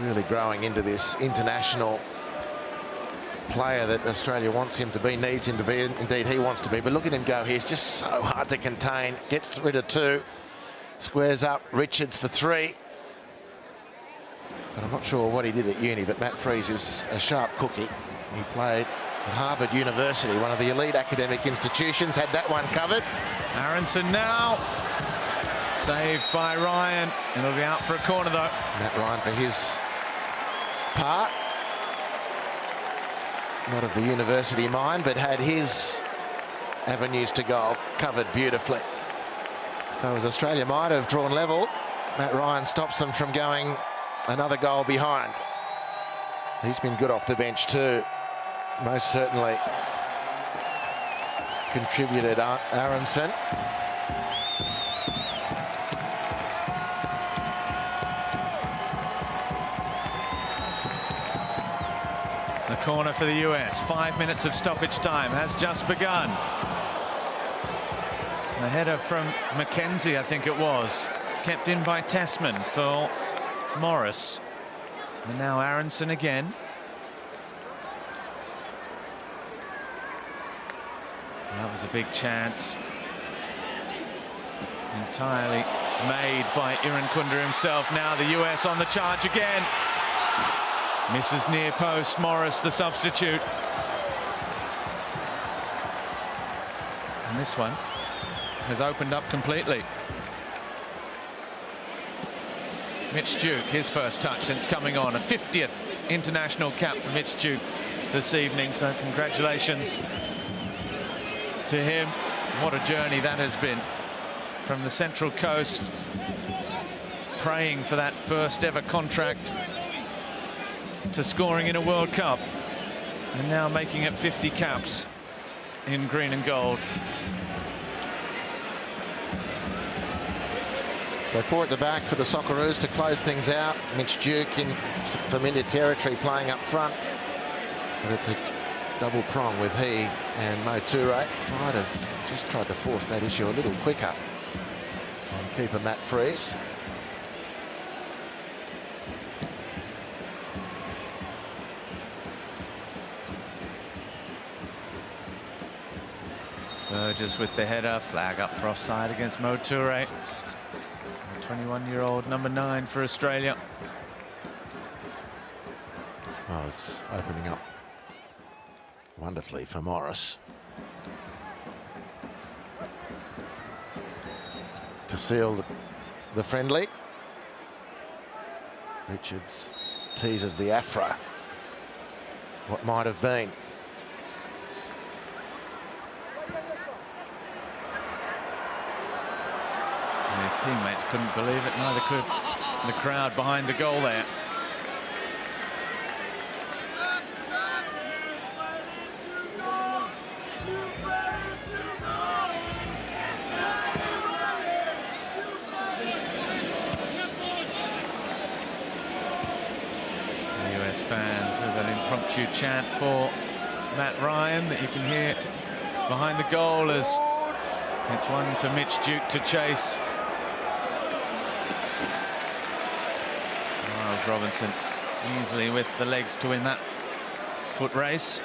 Really growing into this international player that Australia wants him to be, needs him to be, indeed he wants to be. But look at him go. He's just so hard to contain. Gets rid of two. Squares up Richards for three. But I'm not sure what he did at uni, but Matt Freese is a sharp cookie. He played for Harvard University, one of the elite academic institutions, had that one covered. Aronson now. Saved by Ryan. It'll be out for a corner though. Matt Ryan for his part. Not of the university mind, but had his avenues to goal covered beautifully. So as Australia might have drawn level, Matt Ryan stops them from going another goal behind. He's been good off the bench too. Most certainly contributed Aronson. The corner for the US. 5 minutes of stoppage time has just begun. The header from McKenzie, I think it was, kept in by Tessman for Morris. And now Aronson again. That was a big chance. Entirely made by Irankunda himself. Now the US on the charge again. Misses near post. Morris, the substitute. And this one has opened up completely. Mitch Duke, his first touch since coming on. A 50th international cap for Mitch Duke this evening. So congratulations to him. What a journey that has been. From the Central Coast, praying for that first ever contract, to scoring in a World Cup, and now making it 50 caps in green and gold. So 4 at the back for the Socceroos to close things out. Mitch Duke in familiar territory playing up front. But it's a double prong with he and Mo Toure. Might have just tried to force that issue a little quicker. And keeper Matt Freese. Burgess with the header. Flag up for offside against Mo Toure. The 21-year-old number 9 for Australia. Well, it's opening up wonderfully for Morris. To seal the friendly. Richards teases the Afro. What might have been. And his teammates couldn't believe it, neither could the crowd behind the goal there. US fans with an impromptu chant for Matt Ryan that you can hear behind the goal as it's one for Mitch Duke to chase. Miles Robinson easily with the legs to win that foot race.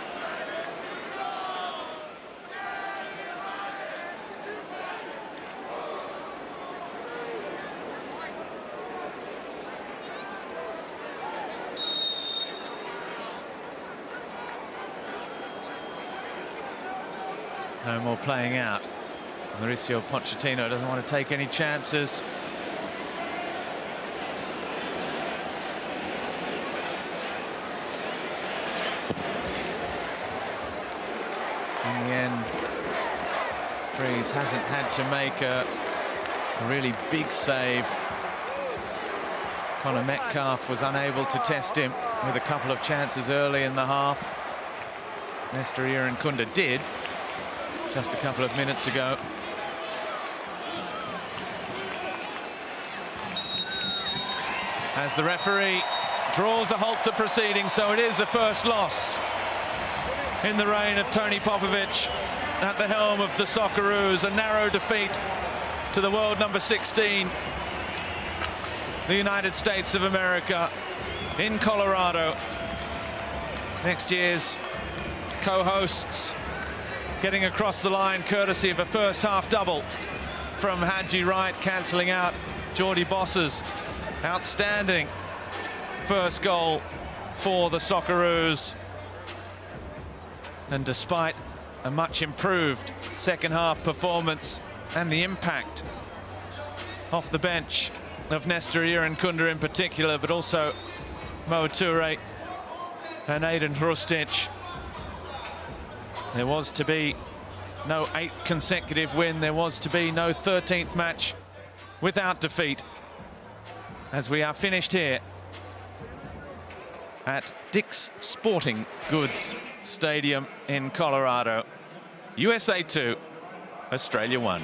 No more playing out. Mauricio Pochettino doesn't want to take any chances. In the end, Freese hasn't had to make a really big save. Connor Metcalf was unable to test him with a couple of chances early in the half. Nestor Irankunda did just a couple of minutes ago. As the referee draws a halt to proceedings, so it is the first loss in the reign of Tony Popovic at the helm of the Socceroos. A narrow defeat to the world number 16, the United States of America, in Colorado. Next year's co-hosts getting across the line courtesy of a first half double from Haji Wright, cancelling out Geordie Boss's outstanding first goal for the Socceroos. And despite a much improved second half performance and the impact off the bench of Nestor Irankunda in particular, but also Mo Toure and Aiden Hrustic, there was to be no 8th consecutive win. There was to be no 13th match without defeat, as we are finished here at Dick's Sporting Goods Stadium in Colorado. USA 2, Australia 1.